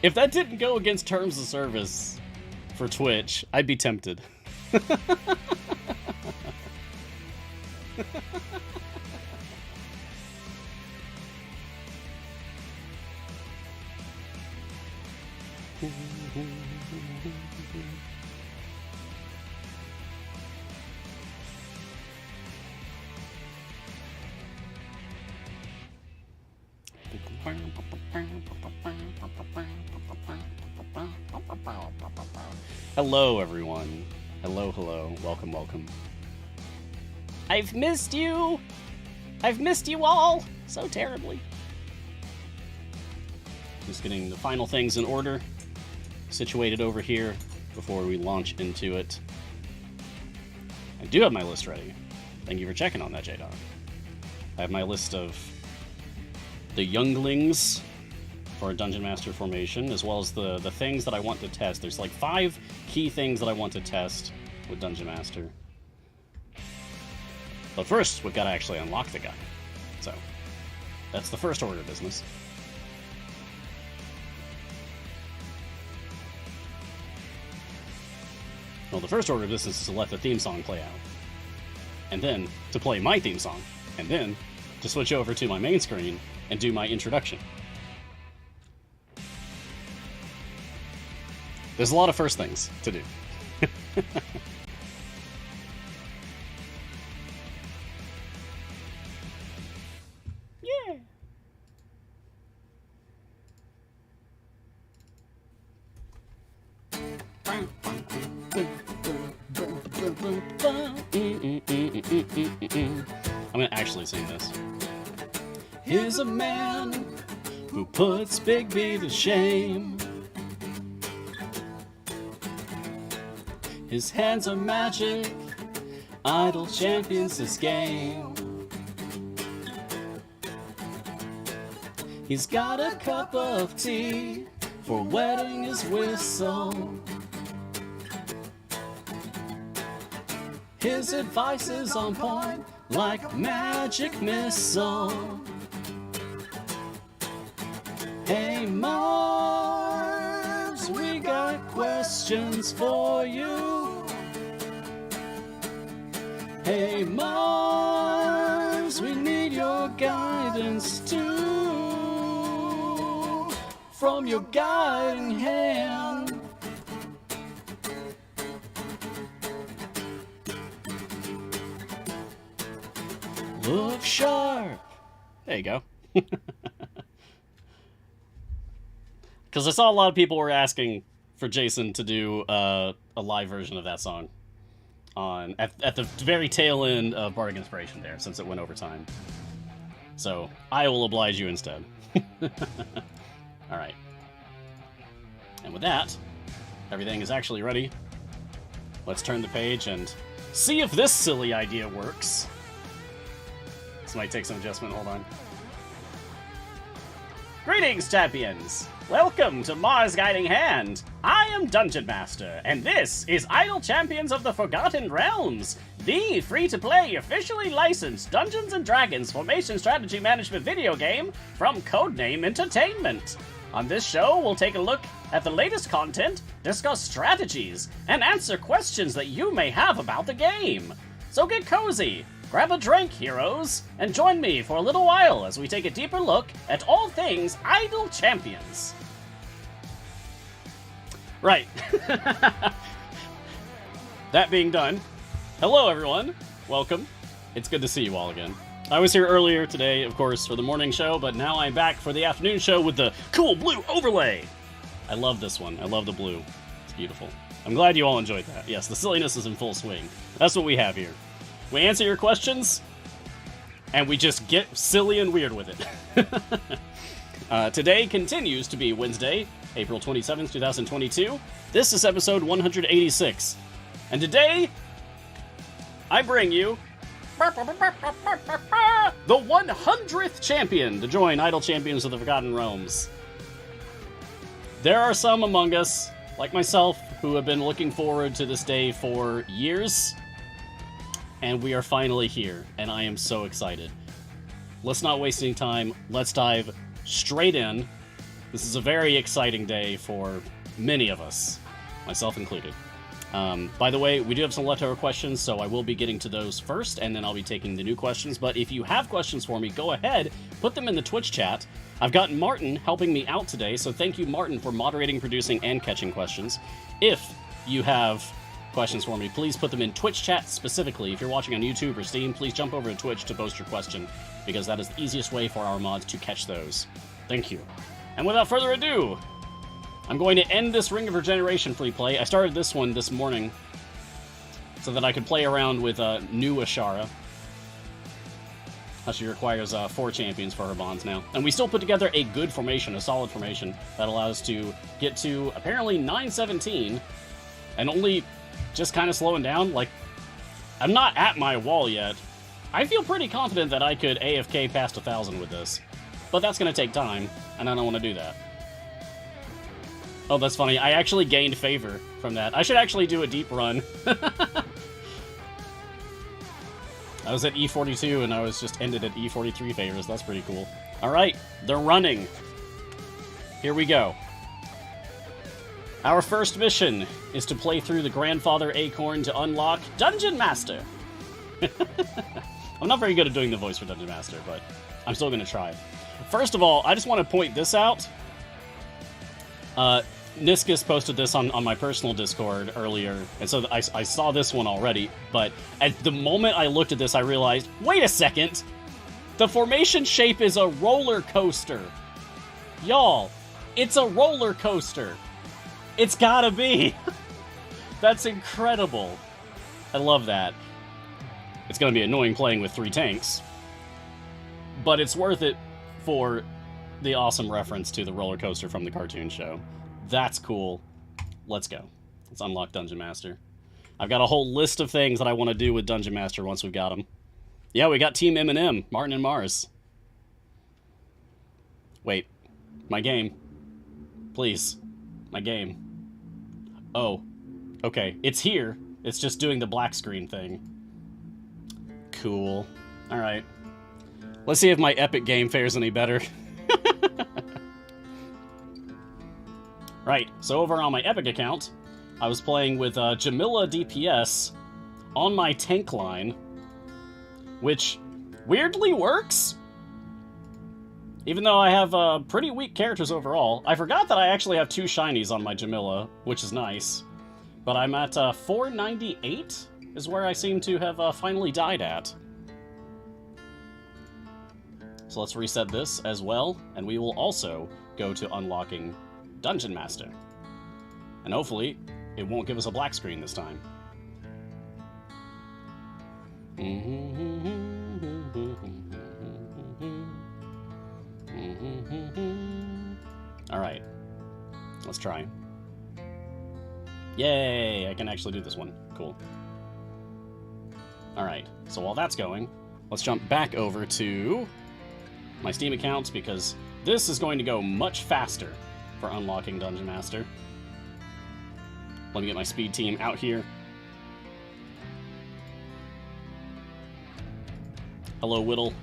If that didn't go against terms of service for Twitch, I'd be tempted. Hello, everyone. Hello, hello. Welcome, welcome. I've missed you! I've missed you all so terribly. Just getting the final things in order, situated over here before we launch into it. I do have my list ready. Thank you for checking on that, J-Dog. I have my list of the younglings for a Dungeon Master formation, as well as the things that I want to test. There's like 5 key things that I want to test with Dungeon Master. But first, we've got to actually unlock the guy. So, that's the first order of business. Well, the first order of business is to let the theme song play out. And then to play my theme song. And then to switch over to my main screen and do my introduction. There's a lot of first things to do. Yeah. I'm gonna actually sing this. Here's a man who puts Big B to shame. His hands are magic, idle champions this game. He's got a cup of tea for wetting his whistle. His advice is on point like magic missile. Hey Mars, we got questions for you. Hey Mars, we need your guidance too. From your guiding hand. Look sharp. There you go. Because I saw a lot of people were asking for Jason to do a live version of that song at the very tail end of Bardic Inspiration there, since it went over time. So I will oblige you instead. All right. And with that, everything is actually ready. Let's turn the page and see if this silly idea works. This might take some adjustment. Hold on. Greetings, champions! Welcome to Mars Guiding Hand! I am Dungeon Master, and this is Idle Champions of the Forgotten Realms, the free-to-play, officially licensed Dungeons & Dragons formation strategy management video game from Codename Entertainment. On this show, we'll take a look at the latest content, discuss strategies, and answer questions that you may have about the game. So get cozy, grab a drink, heroes, and join me for a little while as we take a deeper look at all things Idle Champions. Right. That being done, hello everyone, welcome. It's good to see you all again. I was here earlier today, of course, for the morning show, but now I'm back for the afternoon show with the cool blue overlay. I love this one. I love the blue. It's beautiful. I'm glad you all enjoyed that. Yes, the silliness is in full swing. That's what we have here. We answer your questions, and we just get silly and weird with it. Today continues to be Wednesday, April 27th, 2022. This is episode 186. And today, I bring you the 100th champion to join Idle Champions of the Forgotten Realms. There are some among us, like myself, who have been looking forward to this day for years. And we are finally here, and I am so excited. Let's not waste any time. Let's dive straight in. This is a very exciting day for many of us, myself included. By the way, we do have some leftover questions, so I will be getting to those first, and then I'll be taking the new questions. But if you have questions for me, go ahead, put them in the Twitch chat. I've got Martin helping me out today, so thank you, Martin, for moderating, producing, and catching questions. If you have questions for me, please put them in Twitch chat specifically. If you're watching on YouTube or Steam, please jump over to Twitch to post your question, because that is the easiest way for our mods to catch those. Thank you. And without further ado, I'm going to end this Ring of Regeneration free play. I started this one this morning so that I could play around with new Ashara. She requires 4 champions for her bonds now. And we still put together a good formation, a solid formation, that allows us to get to, apparently, 917, and only just kind of slowing down. Like, I'm not at my wall yet. I feel pretty confident that I could AFK past 1,000 with this. But that's going to take time, and I don't want to do that. Oh, that's funny. I actually gained favor from that. I should actually do a deep run. I was at E42, and I was just ended at E43 favors. That's pretty cool. All right, they're running. Here we go. Our first mission is to play through the Grandfather Acorn to unlock Dungeon Master. I'm not very good at doing the voice for Dungeon Master, but I'm still going to try. First of all, I just want to point this out. Niscus posted this on my personal Discord earlier, and so I saw this one already, but at the moment I looked at this, I realized, wait a second! The formation shape is a roller coaster! Y'all, it's a roller coaster! It's gotta be! That's incredible! I love that. It's gonna be annoying playing with 3 tanks, but it's worth it for the awesome reference to the roller coaster from the cartoon show. That's cool. Let's go. Let's unlock Dungeon Master. I've got a whole list of things that I want to do with Dungeon Master once we've got him. Yeah, we got Team M&M, Martin and Mars. Wait. My game. Please. My game. Oh. Okay. It's here. It's just doing the black screen thing. Cool. Alright. Let's see if my Epic game fares any better. Right, so over on my Epic account, I was playing with Jamila DPS on my tank line, which weirdly works. Even though I have pretty weak characters overall. I forgot that I actually have 2 shinies on my Jamila, which is nice. But I'm at 498 is where I seem to have finally died at. So let's reset this as well, and we will also go to unlocking Dungeon Master. And hopefully, it won't give us a black screen this time. Alright. Let's try. Yay! I can actually do this one. Cool. Alright, so while that's going, let's jump back over to my Steam account, because this is going to go much faster for unlocking Dungeon Master. Let me get my speed team out here. Hello, Whittle.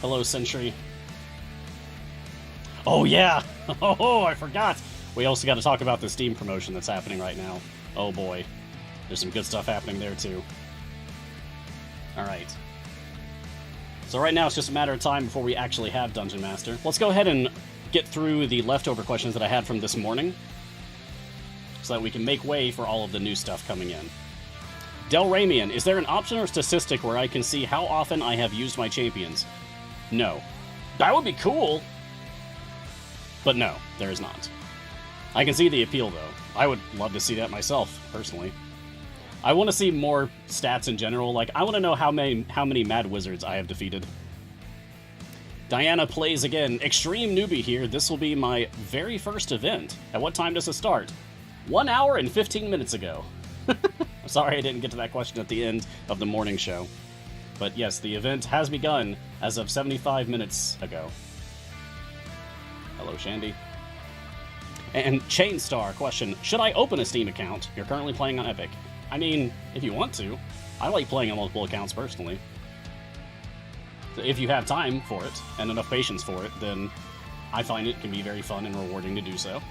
Hello, Sentry. Oh, yeah! Oh, I forgot! We also got to talk about the Steam promotion that's happening right now. Oh, boy. There's some good stuff happening there, too. Alright. So right now it's just a matter of time before we actually have Dungeon Master. Let's go ahead and get through the leftover questions that I had from this morning, so that we can make way for all of the new stuff coming in. Del Ramian, is there an option or statistic where I can see how often I have used my champions? No. That would be cool! But no, there is not. I can see the appeal, though. I would love to see that myself, personally. I want to see more stats in general. Like, I want to know how many Mad Wizards I have defeated. Diana plays again. Extreme newbie here. This will be my very first event. At what time does it start? 1 hour and 15 minutes ago. I'm sorry I didn't get to that question at the end of the morning show. But yes, the event has begun as of 75 minutes ago. Hello, Shandy. And Chainstar question, should I open a Steam account? You're currently playing on Epic. I mean, if you want to. I like playing on multiple accounts personally. If you have time for it and enough patience for it, then I find it can be very fun and rewarding to do so.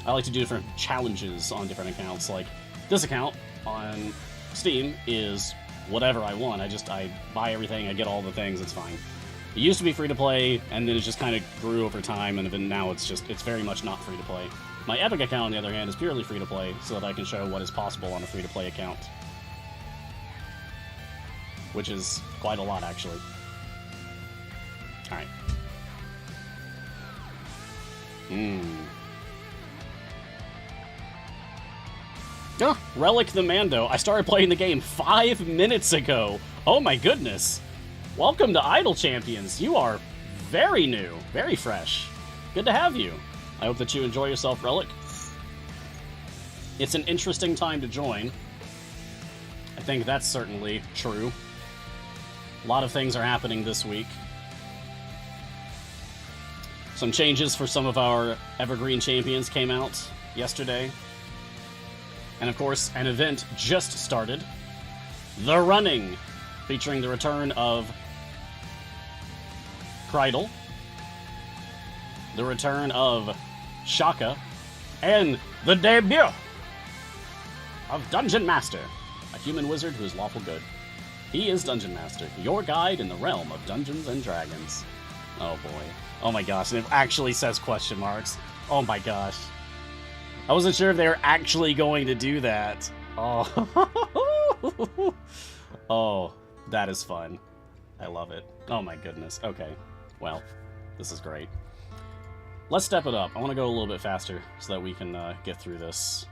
I like to do different challenges on different accounts. Like, this account on Steam is whatever I want. I buy everything, I get all the things, it's fine. It used to be free-to-play, and then it just kind of grew over time, and then now it's very much not free-to-play. My Epic account, on the other hand, is purely free-to-play, so that I can show what is possible on a free-to-play account. Which is quite a lot, actually. Alright. Oh, Relic the Mando. I started playing the game 5 minutes ago. Oh my goodness. Welcome to Idle Champions. You are very new, very fresh. Good to have you. I hope that you enjoy yourself, Relic. It's an interesting time to join. I think that's certainly true. A lot of things are happening this week. Some changes for some of our Evergreen champions came out yesterday. And of course, an event just started. The Running, featuring the return of Kreidel, the return of Shaka, and the debut of Dungeon Master, a human wizard who is lawful good. He is Dungeon Master, your guide in the realm of Dungeons and Dragons. Oh boy. Oh my gosh, and it actually says question marks. Oh my gosh. I wasn't sure if they were actually going to do that. Oh. Oh, that is fun. I love it. Oh my goodness. Okay. Well, this is great. Let's step it up. I want to go a little bit faster so that we can get through this.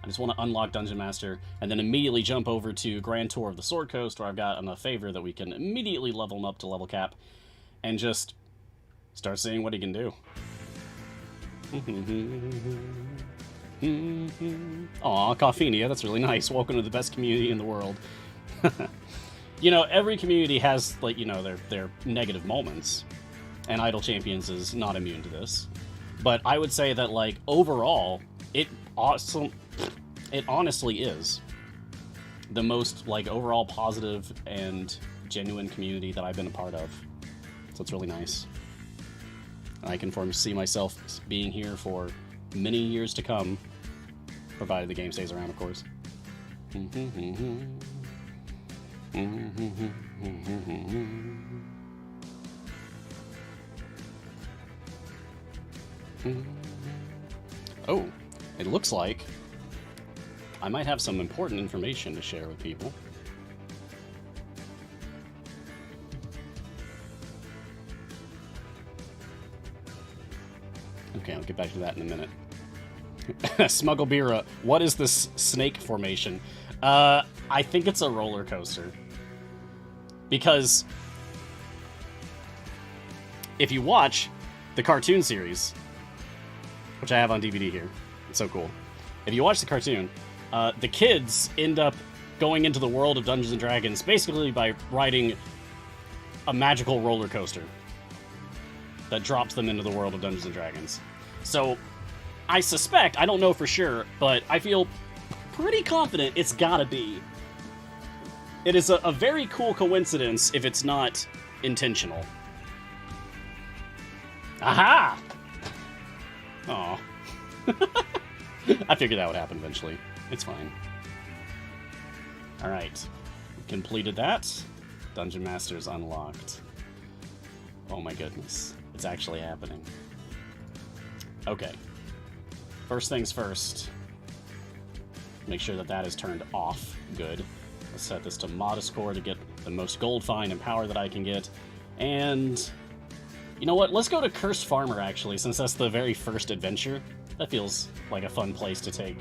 I just want to unlock Dungeon Master and then immediately jump over to Grand Tour of the Sword Coast, where I've got enough favor that we can immediately level him up to level cap and just start seeing what he can do. Aw, Coffeenia, that's really nice. Welcome to the best community in the world. You know, every community has, like, you know, their negative moments, and Idle Champions is not immune to this. But I would say that, like, overall, it honestly is the most, like, overall positive and genuine community that I've been a part of. So it's really nice. I can foresee myself being here for many years to come, provided the game stays around, of course. Oh, it looks like I might have some important information to share with people. Okay, I'll get back to that in a minute. Smugglebeera, what is this snake formation? I think it's a roller coaster. Because if you watch the cartoon series, which I have on DVD here, it's so cool. If you watch the cartoon, the kids end up going into the world of Dungeons & Dragons basically by riding a magical roller coaster that drops them into the world of Dungeons & Dragons. So, I suspect, I don't know for sure, but I feel pretty confident it's gotta be. It is a very cool coincidence if it's not intentional. Aha! Aw. I figured that would happen eventually. It's fine. Alright. Completed that. Dungeon Master's unlocked. Oh my goodness. It's actually happening. Okay. First things first. Make sure that that is turned off. Good. Let's set this to Modest Core to get the most gold find and power that I can get. And you know what? Let's go to Cursed Farmer, actually, since that's the very first adventure. That feels like a fun place to take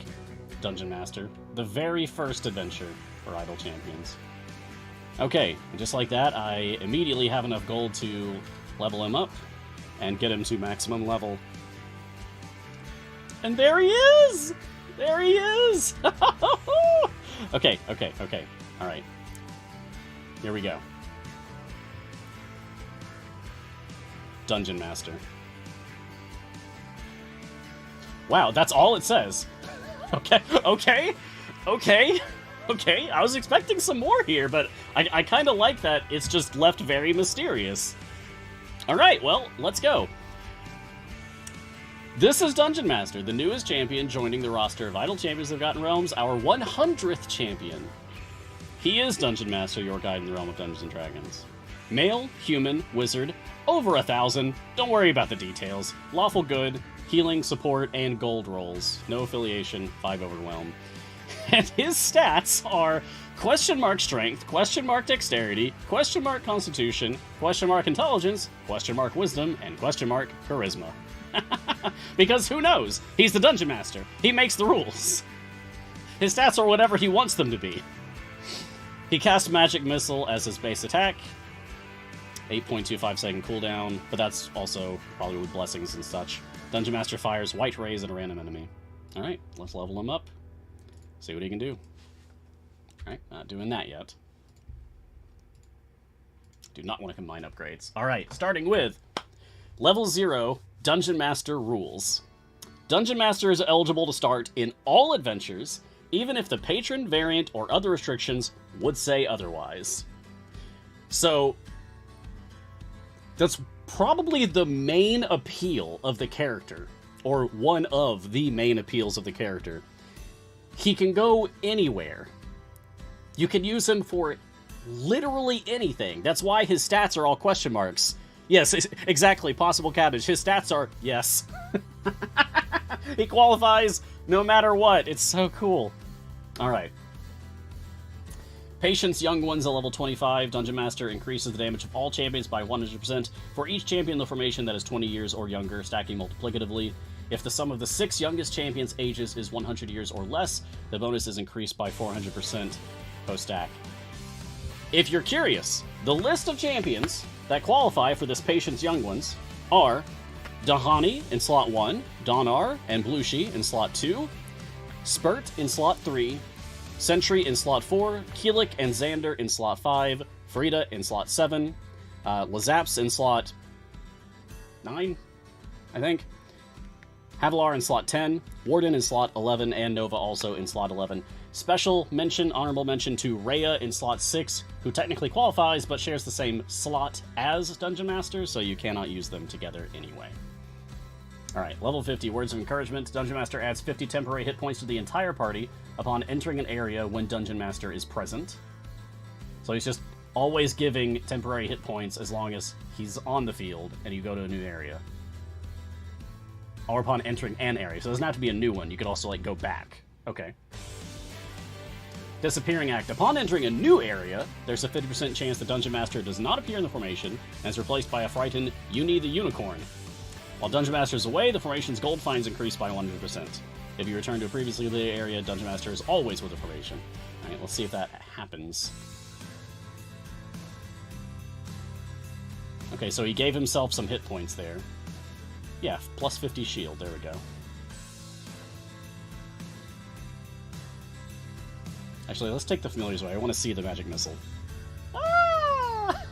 Dungeon Master. The very first adventure for Idle Champions. Okay, and just like that, I immediately have enough gold to level him up and get him to maximum level. And there he is! There he is! Okay. Alright. Here we go. Dungeon Master. Wow, that's all it says. Okay. Okay, I was expecting some more here, but I kind of like that it's just left very mysterious. Alright, well, let's go. This is Dungeon Master, the newest champion joining the roster of Idle Champions of Forgotten Realms, our 100th champion. He is Dungeon Master, your guide in the realm of Dungeons & Dragons. Male, human, wizard, over 1,000. Don't worry about the details. Lawful good, healing, support, and gold rolls. No affiliation, 5 overwhelm. And his stats are question mark strength, question mark dexterity, question mark constitution, question mark intelligence, question mark wisdom, and question mark charisma. Because who knows? He's the Dungeon Master. He makes the rules. His stats are whatever he wants them to be. He casts Magic Missile as his base attack. 8.25 second cooldown, but that's also probably with blessings and such. Dungeon Master fires white rays at a random enemy. Alright, let's level him up. See what he can do. Alright, not doing that yet. Do not want to combine upgrades. Alright, starting with Level 0, Dungeon Master Rules. Dungeon Master is eligible to start in all adventures, even if the patron, variant, or other restrictions would say otherwise. So, that's probably the main appeal of the character, or one of the main appeals of the character. He can go anywhere. You can use him for literally anything. That's why his stats are all question marks. Yes, exactly, possible cabbage. His stats are yes. He qualifies no matter what. It's so cool. Alright. Patience Young Ones at level 25. Dungeon Master increases the damage of all champions by 100% for each champion in the formation that is 20 years or younger, stacking multiplicatively. If the sum of the 6 youngest champions' ages is 100 years or less, the bonus is increased by 400% post-stack. If you're curious, the list of champions that qualify for this Patience Young Ones are Dahani in slot 1, Donar and Blushi in slot 2, Spurt in slot 3, Sentry in slot 4, Keelik and Xander in slot 5, Frida in slot 7, Lazaps in slot 9, I think, Havilar in slot 10, Warden in slot 11, and Nova also in slot 11. Special mention, honorable mention to Rhea in slot 6, who technically qualifies, but shares the same slot as Dungeon Master, so you cannot use them together anyway. Alright, level 50, Words of Encouragement. Dungeon Master adds 50 temporary hit points to the entire party upon entering an area when Dungeon Master is present. So he's just always giving temporary hit points as long as he's on the field and you go to a new area. Or upon entering an area. So it doesn't have to be a new one. You could also, like, go back. Okay. Disappearing Act. Upon entering a new area, there's a 50% chance the Dungeon Master does not appear in the formation and is replaced by a frightened Uni the Unicorn. While Dungeon Master is away, the formation's gold fines increase by 100%. If you return to a previously lit area, Dungeon Master is always with the formation. Alright, let's see if that happens. Okay, so he gave himself some hit points there. Yeah, plus 50 shield, there we go. Actually, let's take the familiars away. I want to see the magic missile. Ah!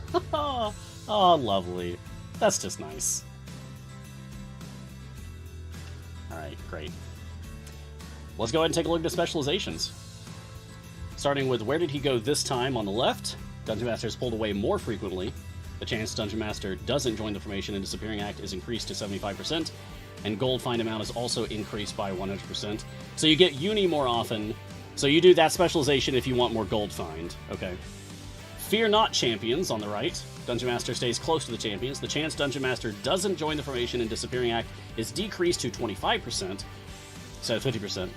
Oh, lovely. That's just nice. Alright, great. Let's go ahead and take a look at the specializations. Starting with where did he go this time on the left? Dungeon Master is pulled away more frequently. The chance Dungeon Master doesn't join the formation in Disappearing Act is increased to 75%, and gold find amount is also increased by 100%. So you get uni more often, so you do that specialization if you want more gold find. Okay. Fear Not Champions on the right. Dungeon Master stays close to the champions. The chance Dungeon Master doesn't join the formation in Disappearing Act is decreased to 25%, instead of 50%.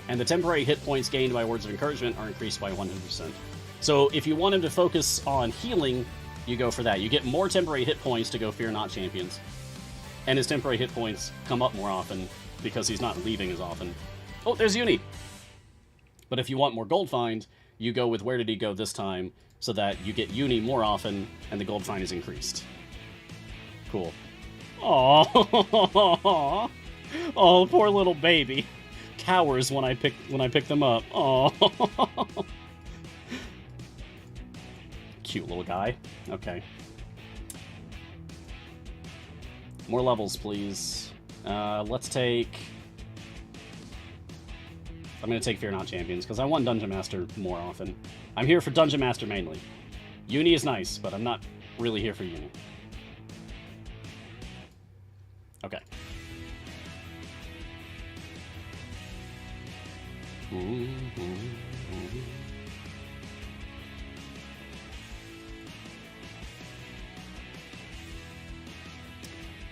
And the temporary hit points gained by Words of Encouragement are increased by 100%. So if you want him to focus on healing, you go for that. You get more temporary hit points to go Fear Not Champions. And his temporary hit points come up more often because he's not leaving as often. Oh, there's Uni! But if you want more gold find, you go with where did he go this time, so that you get Uni more often and the gold find is increased. Cool. Aww. Oh, poor little baby. Cowers when I pick them up. Aww. Cute little guy. Okay. More levels, please. Let's take I'm going to take Fear Not Champions, because I want Dungeon Master more often. I'm here for Dungeon Master mainly. Uni is nice, but I'm not really here for Uni. Okay.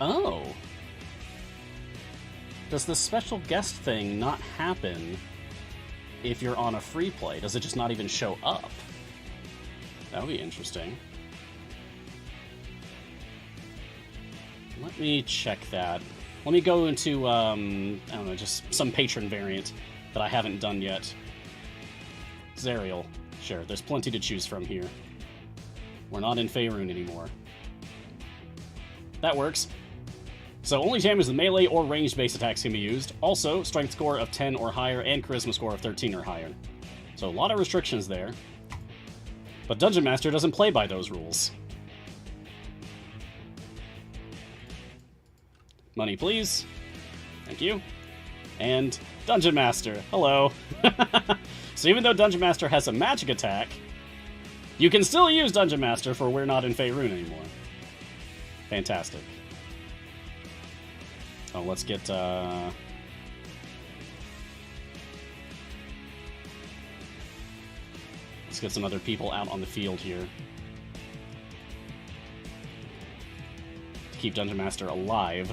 Oh. Does the special guest thing not happen if you're on a free play? Does it just not even show up? That would be interesting. Let me check that. Let me go into, I don't know, just some patron variant that I haven't done yet. Zerial. Sure, there's plenty to choose from here. We're not in Faerun anymore. That works. So only champions with melee or ranged base attacks can be used. Also, strength score of 10 or higher and charisma score of 13 or higher. So a lot of restrictions there. But Dungeon Master doesn't play by those rules. Money, please. Thank you. And Dungeon Master. Hello. So even though Dungeon Master has a magic attack, you can still use Dungeon Master for We're Not in Faerun anymore. Fantastic. Oh, let's get, let's get some other people out on the field here. To keep Dungeon Master alive.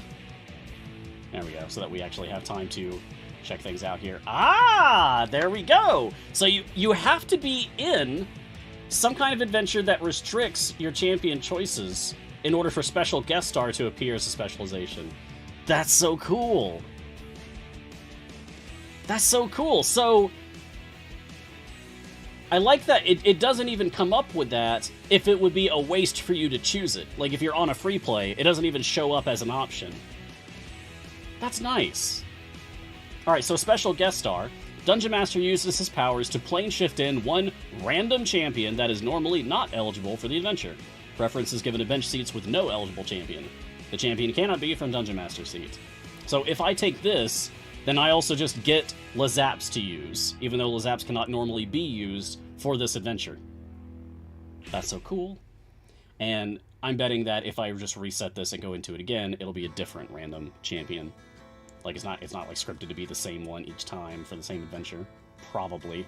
There we go, so that we actually have time to check things out here. Ah, there we go! So you have to be in some kind of adventure that restricts your champion choices in order for special guest star to appear as a specialization. That's so cool! That's so cool! So, I like that it doesn't even come up with that if it would be a waste for you to choose it. Like, if you're on a free play, it doesn't even show up as an option. That's nice. Alright, so special guest star. Dungeon Master uses his powers to plane shift in one random champion that is normally not eligible for the adventure. Preference is given to bench seats with no eligible champion. The champion cannot be from Dungeon Master seat. So if I take this, then I also just get Lazaps to use, even though Lazaps cannot normally be used for this adventure. That's so cool. And I'm betting that if I just reset this and go into it again, it'll be a different random champion. Like, it's not like scripted to be the same one each time for the same adventure. Probably.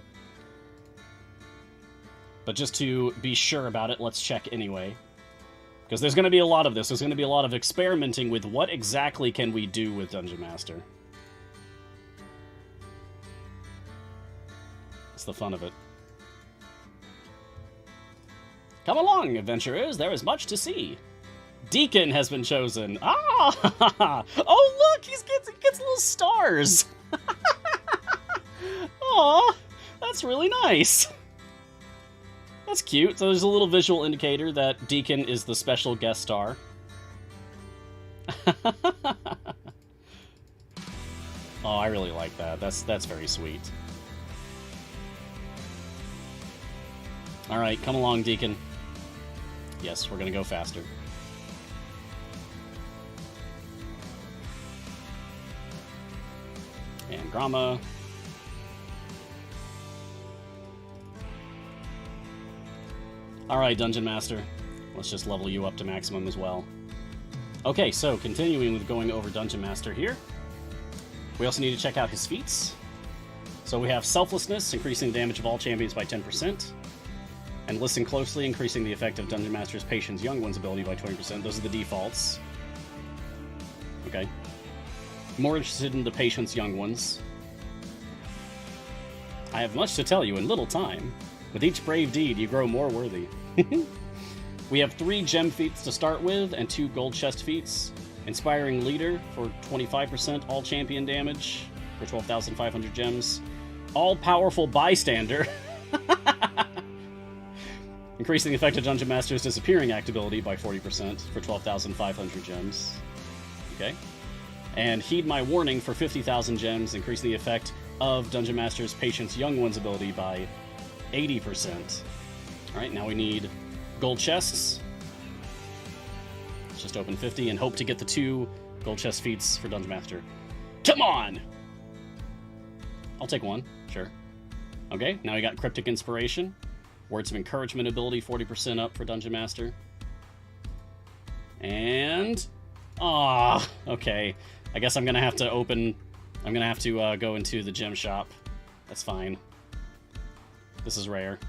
But just to be sure about it, let's check anyway. Because there's going to be a lot of this. There's going to be a lot of experimenting with what exactly can we do with Dungeon Master. It's the fun of it. Come along, adventurers. There is much to see. Deacon has been chosen. Ah! Oh, look! He gets little stars! Aw! That's really nice! That's cute. So there's a little visual indicator that Deacon is the special guest star. Oh, I really like that. That's very sweet. Alright, come along, Deacon. Yes, we're gonna go faster. And Grama. Alright, Dungeon Master. Let's just level you up to maximum as well. Okay, so continuing with going over Dungeon Master here. We also need to check out his feats. So we have Selflessness, increasing the damage of all champions by 10%. And Listen Closely, increasing the effect of Dungeon Master's Patience Young One's ability by 20%. Those are the defaults. Okay. More interested in the Patience Young Ones. I have much to tell you in little time. With each brave deed, you grow more worthy. We have 3 gem feats to start with, and 2 gold chest feats. Inspiring Leader for 25% all champion damage for 12,500 gems. All-powerful Bystander. Increasing the effect of Dungeon Master's Disappearing Act ability by 40% for 12,500 gems. Okay. And Heed My Warning for 50,000 gems, increasing the effect of Dungeon Master's Patience Young One's ability by 80%. Alright, now we need gold chests. Let's just open 50 and hope to get the 2 gold chest feats for Dungeon Master. Come on! I'll take one. Sure. Okay, now we got Cryptic Inspiration. Words of Encouragement ability, 40% up for Dungeon Master. And... okay. I guess I'm gonna have to go into the gem shop. That's fine. This is rare.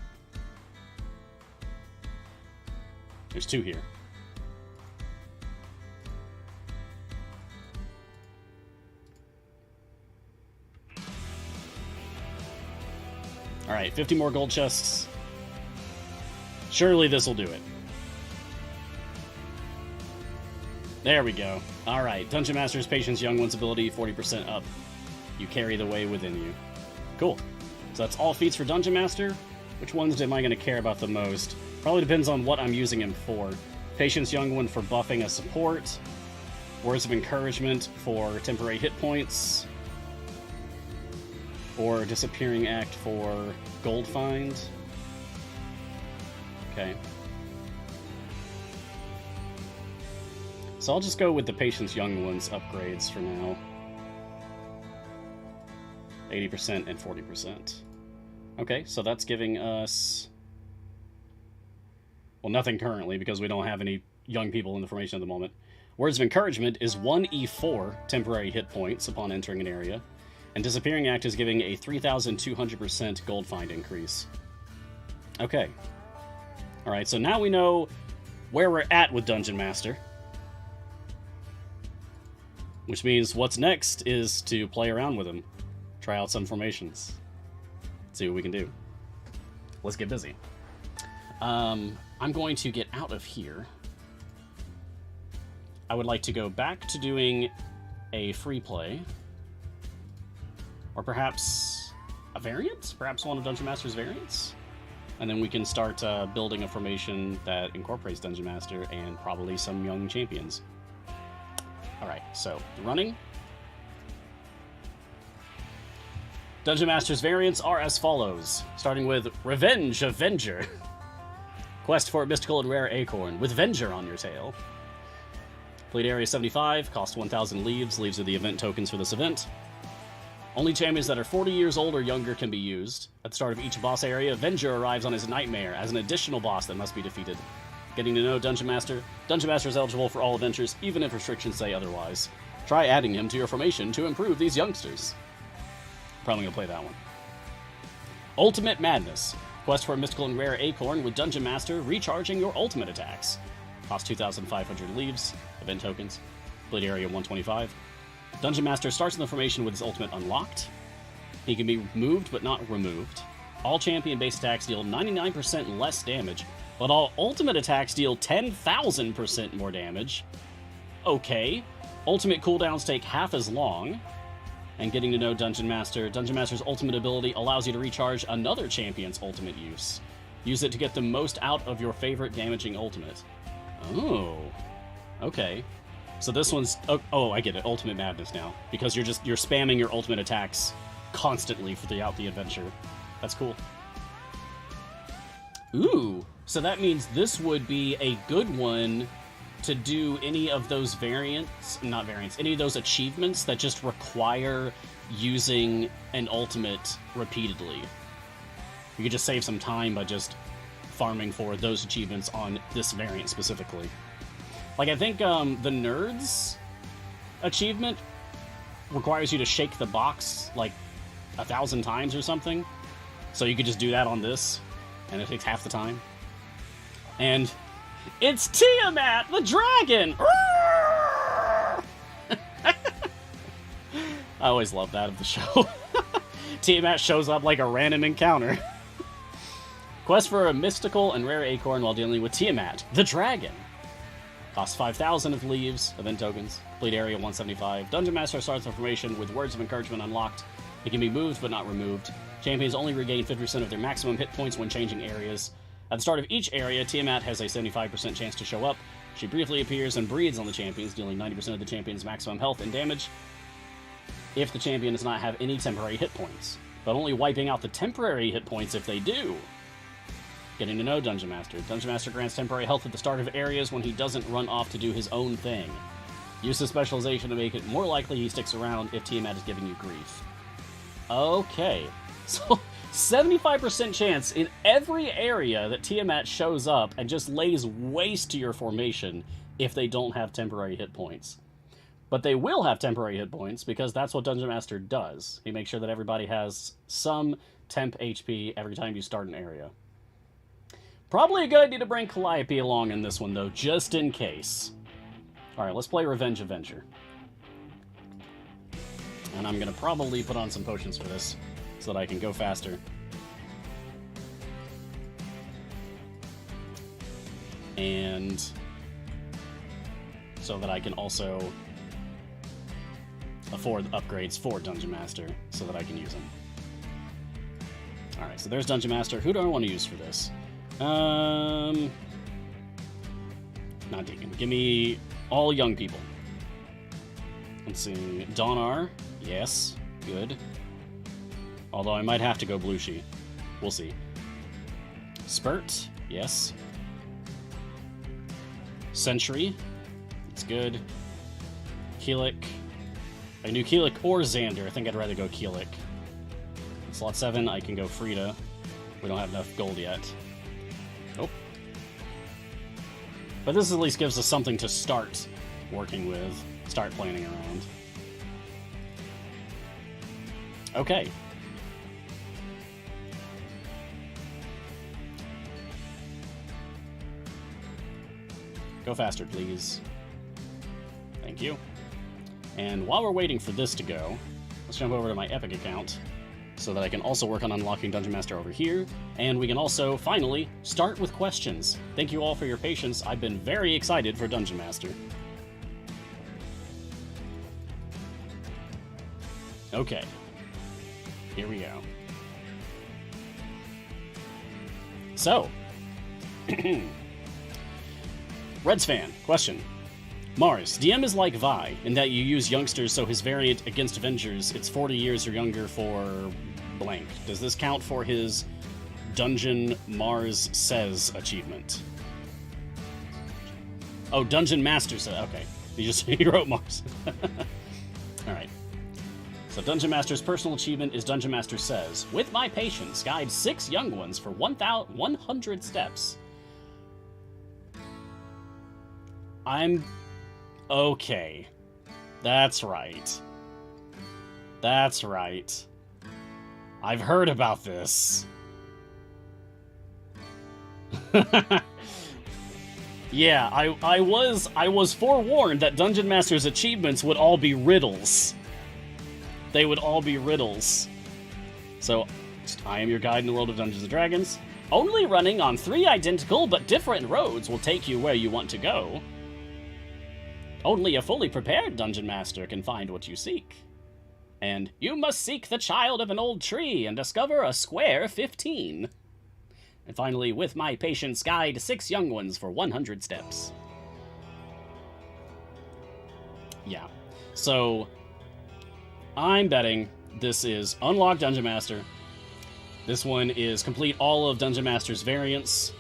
There's 2 here. Alright, 50 more gold chests. Surely this will do it. There we go. Alright, Dungeon Master's Patience Young One's ability, 40% up. You carry the way within you. Cool. So that's all feats for Dungeon Master. Which ones am I going to care about the most? Probably depends on what I'm using him for. Patience Young One for buffing a support. Words of Encouragement for temporary hit points. Or Disappearing Act for gold find. Okay. So I'll just go with the Patience Young One's upgrades for now. 80% and 40%. Okay, so that's giving us... well, nothing currently, because we don't have any young people in the formation at the moment. Words of Encouragement is 1e4 temporary hit points upon entering an area. And Disappearing Act is giving a 3,200% gold find increase. Okay. Alright, so now we know where we're at with Dungeon Master. Which means what's next is to play around with him. Try out some formations. See what we can do. Let's get busy. I'm going to get out of here. I would like to go back to doing a free play. Or perhaps a variant? Perhaps one of Dungeon Master's variants? And then we can start building a formation that incorporates Dungeon Master and probably some young champions. Alright, so running. Dungeon Master's variants are as follows, starting with Revenge of Venger. Quest for a mystical and rare acorn with Venger on your tail. Complete area 75, cost 1,000 leaves. Leaves are the event tokens for this event. Only champions that are 40 years old or younger can be used. At the start of each boss area, Venger arrives on his Nightmare as an additional boss that must be defeated. Getting to know Dungeon Master. Dungeon Master is eligible for all adventures, even if restrictions say otherwise. Try adding him to your formation to improve these youngsters. Probably gonna play that one. Ultimate Madness. Quest for a mystical and rare acorn with Dungeon Master, recharging your ultimate attacks. Cost 2,500 leaves, event tokens. Complete area 125. Dungeon Master starts in the formation with his ultimate unlocked. He can be moved but not removed. All champion base attacks deal 99% less damage, but all ultimate attacks deal 10,000% more damage. Okay. Ultimate cooldowns take half as long. And getting to know Dungeon Master. Dungeon Master's ultimate ability allows you to recharge another champion's ultimate use. Use it to get the most out of your favorite damaging ultimate. Oh. Okay. So this one's... oh, I get it. Ultimate Madness now. Because you're spamming your ultimate attacks constantly throughout the adventure. That's cool. Ooh. So that means this would be a good one to do any of those variants, not variants, any of those achievements that just require using an ultimate repeatedly. You could just save some time by just farming for those achievements on this variant specifically. Like, I think the Nerds achievement requires you to shake the box like 1,000 times or something. So you could just do that on this, and it takes half the time. And it's Tiamat, the dragon! I always love that of the show. Tiamat shows up like a random encounter. Quest for a mystical and rare acorn while dealing with Tiamat, the dragon. Costs 5,000 of leaves, event tokens. Complete area 175. Dungeon Master starts the formation with Words of Encouragement unlocked. It can be moved but not removed. Champions only regain 50% of their maximum hit points when changing areas. At the start of each area, Tiamat has a 75% chance to show up. She briefly appears and breathes on the champions, dealing 90% of the champion's maximum health and damage if the champion does not have any temporary hit points, but only wiping out the temporary hit points if they do. Getting to know Dungeon Master. Dungeon Master grants temporary health at the start of areas when he doesn't run off to do his own thing. Use the specialization to make it more likely he sticks around if Tiamat is giving you grief. Okay. So, 75% chance in every area that Tiamat shows up and just lays waste to your formation if they don't have temporary hit points. But they will have temporary hit points because that's what Dungeon Master does. He makes sure that everybody has some temp HP every time you start an area. Probably a good idea to bring Calliope along in this one, though, just in case. Alright, let's play Revenge Avenger. And I'm going to probably put on some potions for this, so that I can go faster. And so that I can also afford upgrades for Dungeon Master, so that I can use them. Alright, so there's Dungeon Master. Who do I want to use for this? Not Deacon. Give me all young people. Let's see. Donar. Yes. Good. Although I might have to go Blushi. We'll see. Spurt. Yes. Sentry. It's good. Keelik. I knew Keelik or Xander. I think I'd rather go Keelik. Slot 7, I can go Frida. We don't have enough gold yet. Oh. But this at least gives us something to start working with. Start planning around. Okay. Go faster, please. Thank you. And while we're waiting for this to go, let's jump over to my Epic account so that I can also work on unlocking Dungeon Master over here, and we can also, finally, start with questions. Thank you all for your patience. I've been very excited for Dungeon Master. Okay. Here we go. So. Reds fan, question. Mars, DM is like Vi, in that you use youngsters, so his variant against Avengers, it's 40 years or younger for blank. Does this count for his Dungeon Mars Says achievement? Oh, Dungeon Master Says, okay. He wrote Mars. Alright. So Dungeon Master's personal achievement is Dungeon Master Says, with my patience, guide 6 young ones for 100 steps. I'm... okay. That's right. That's right. I've heard about this. Yeah, I was forewarned that Dungeon Master's achievements would all be riddles. They would all be riddles. So, I am your guide in the world of Dungeons & Dragons. Only running on 3 identical but different roads will take you where you want to go. Only a fully prepared Dungeon Master can find what you seek. And you must seek the child of an old tree and discover a square 15. And finally, with my patience, guide 6 young ones for 100 steps. Yeah. So, I'm betting this is unlock Dungeon Master. This one is complete all of Dungeon Master's variants.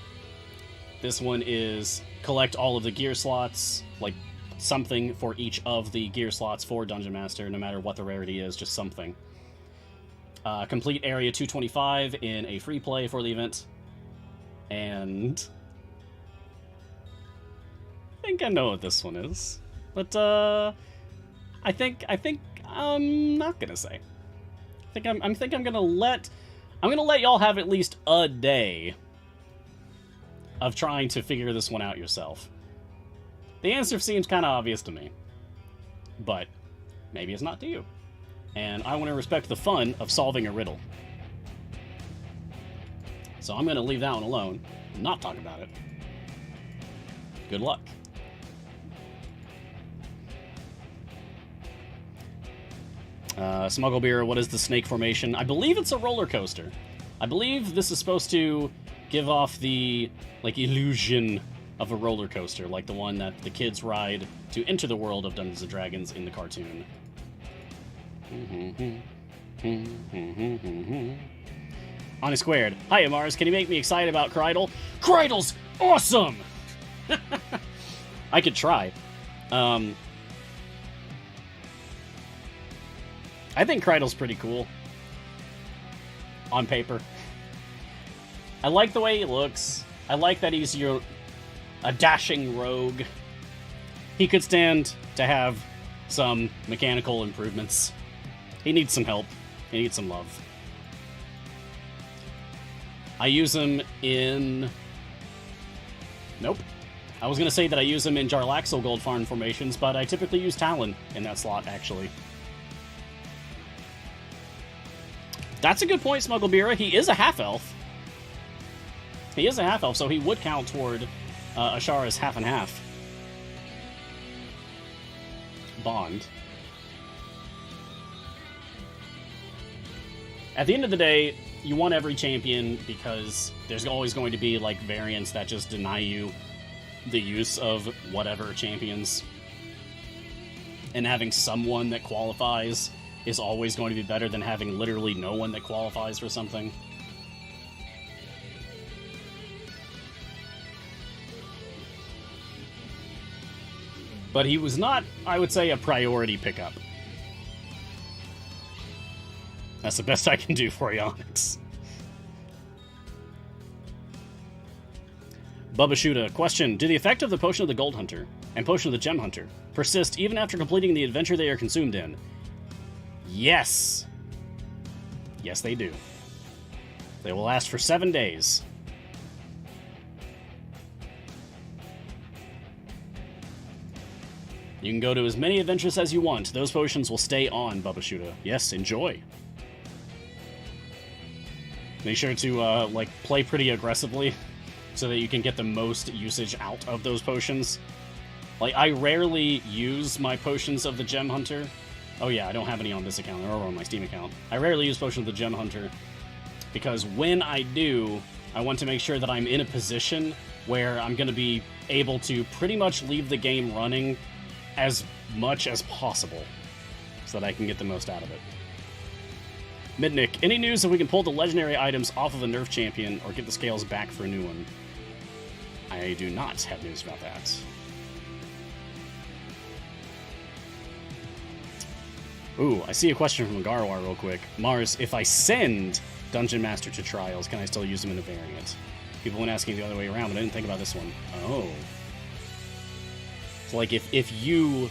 This one is collect all of the gear slots, like something for each of the gear slots for Dungeon Master, no matter what the rarity is, just something. Complete Area 225 in a free play for the event. And I think I know what this one is. But I think I'm not gonna say. I think I'm gonna let y'all have at least a day of trying to figure this one out yourself. The answer seems kind of obvious to me, but maybe it's not to you. And I want to respect the fun of solving a riddle. So I'm going to leave that one alone and not talk about it. Good luck. Smuggle Beer, what is the snake formation? I believe it's a roller coaster. I believe this is supposed to give off the, illusion of a roller coaster, like the one that the kids ride to enter the world of Dungeons & Dragons in the cartoon. Honest Squared. Hiya, Mars. Can you make me excited about Kreidel? Kreidel's awesome! I could try. I think Kreidel's pretty cool. on paper. I like the way he looks. I like that he's a dashing rogue. He could stand to have some mechanical improvements. He needs some help. He needs some love. I use him in... Nope. I was going to say that I use him in Jarlaxle Gold Farm formations, but I typically use Talon in that slot, actually. That's a good point, Smugglebeera. He is a half-elf. He is a half-elf, so he would count toward Ashara's half and half bond. At the end of the day, you want every champion because there's always going to be like variants that just deny you the use of whatever champions. And having someone that qualifies is always going to be better than having literally no one that qualifies for something. But he was not, I would say, a priority pickup. That's the best I can do for you, Onyx. Bubba Shuda, question. Do the effect of the Potion of the Gold Hunter and Potion of the Gem Hunter persist even after completing the adventure they are consumed in? Yes. Yes, they do. They will last for 7 days. You can go to as many adventures as you want. Those potions will stay on, Bubba Shuda. Yes, enjoy. Make sure to, play pretty aggressively so that you can get the most usage out of those potions. Like, I rarely use my Potions of the Gem Hunter. Oh yeah, I don't have any on this account. They're over on my Steam account. I rarely use Potion of the Gem Hunter because when I do, I want to make sure that I'm in a position where I'm going to be able to pretty much leave the game running as much as possible so that I can get the most out of it. Midnick, any news if we can pull the legendary items off of a nerf champion or get the scales back for a new one? I do not have news about that. Ooh, I see a question from Garwar real quick. Mars, if I send Dungeon Master to Trials, can I still use him in a variant? People have been asking the other way around, but I didn't think about this one. Oh. So, like, if you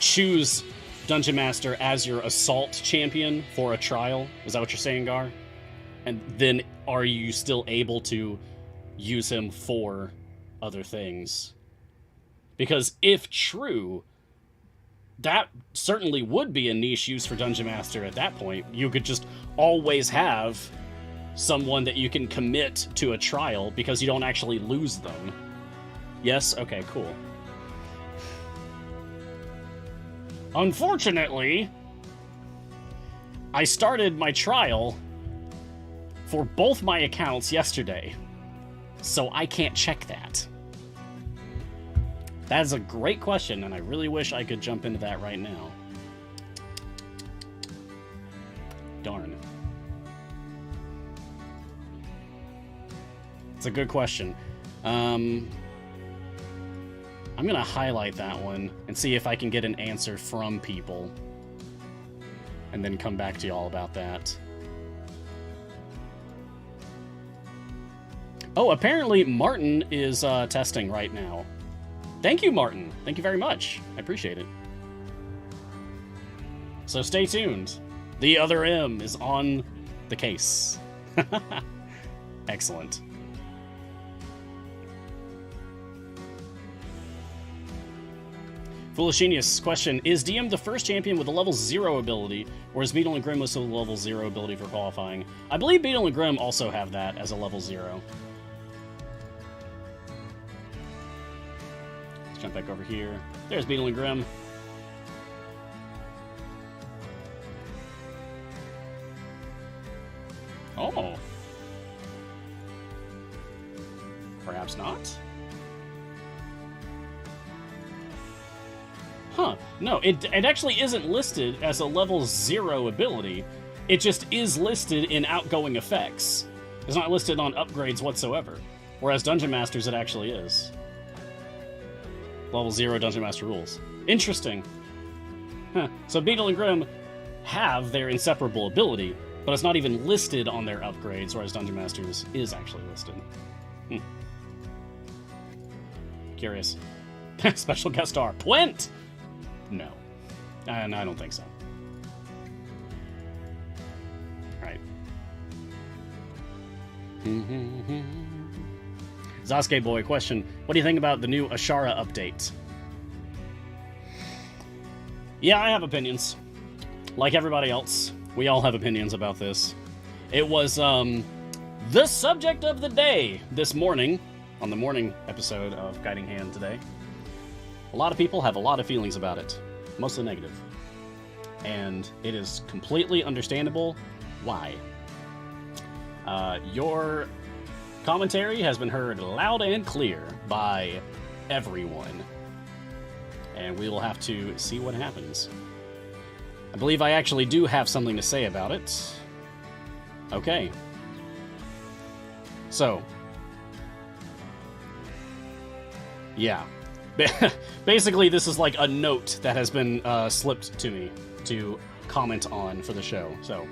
choose Dungeon Master as your assault champion for a trial, is that what you're saying, Gar? And then are you still able to use him for other things? Because if true, that certainly would be a niche use for Dungeon Master at that point. You could just always have someone that you can commit to a trial because you don't actually lose them. Yes? Okay, cool. Unfortunately, I started my trial for both my accounts yesterday, so I can't check that. That is a great question, and I really wish I could jump into that right now. Darn. It's a good question. I'm going to highlight that one and see if I can get an answer from people. And then come back to y'all about that. Oh, apparently Martin is testing right now. Thank you, Martin. Thank you very much. I appreciate it. So stay tuned. The other M is on the case. Excellent. Foolish Genius, question, is DM the first champion with a level 0 ability, or is Beetle and Grim with a level 0 ability for qualifying? I believe Beetle and Grim also have that as a level 0. Let's jump back over here. There's Beetle and Grim. Oh. Perhaps not? Huh. No, it actually isn't listed as a level 0 ability. It just is listed in outgoing effects. It's not listed on upgrades whatsoever. Whereas Dungeon Masters, it actually is. Level 0 Dungeon Master rules. Interesting. Huh. So Beetle and Grim have their inseparable ability, but it's not even listed on their upgrades, whereas Dungeon Masters is actually listed. Curious. Special guest star. Pwent! No. And I don't think so. Right. Sasuke Boy, question. What do you think about the new Ashara update? Yeah, I have opinions. Like everybody else, we all have opinions about this. It was, the subject of the day this morning, on the morning episode of Guiding Hand today. A lot of people have a lot of feelings about it, mostly negative. And it is completely understandable why. Your commentary has been heard loud and clear by everyone. And we will have to see what happens. I believe I actually do have something to say about it. Okay. So. Yeah. Basically, this is like a note that has been slipped to me to comment on for the show. So,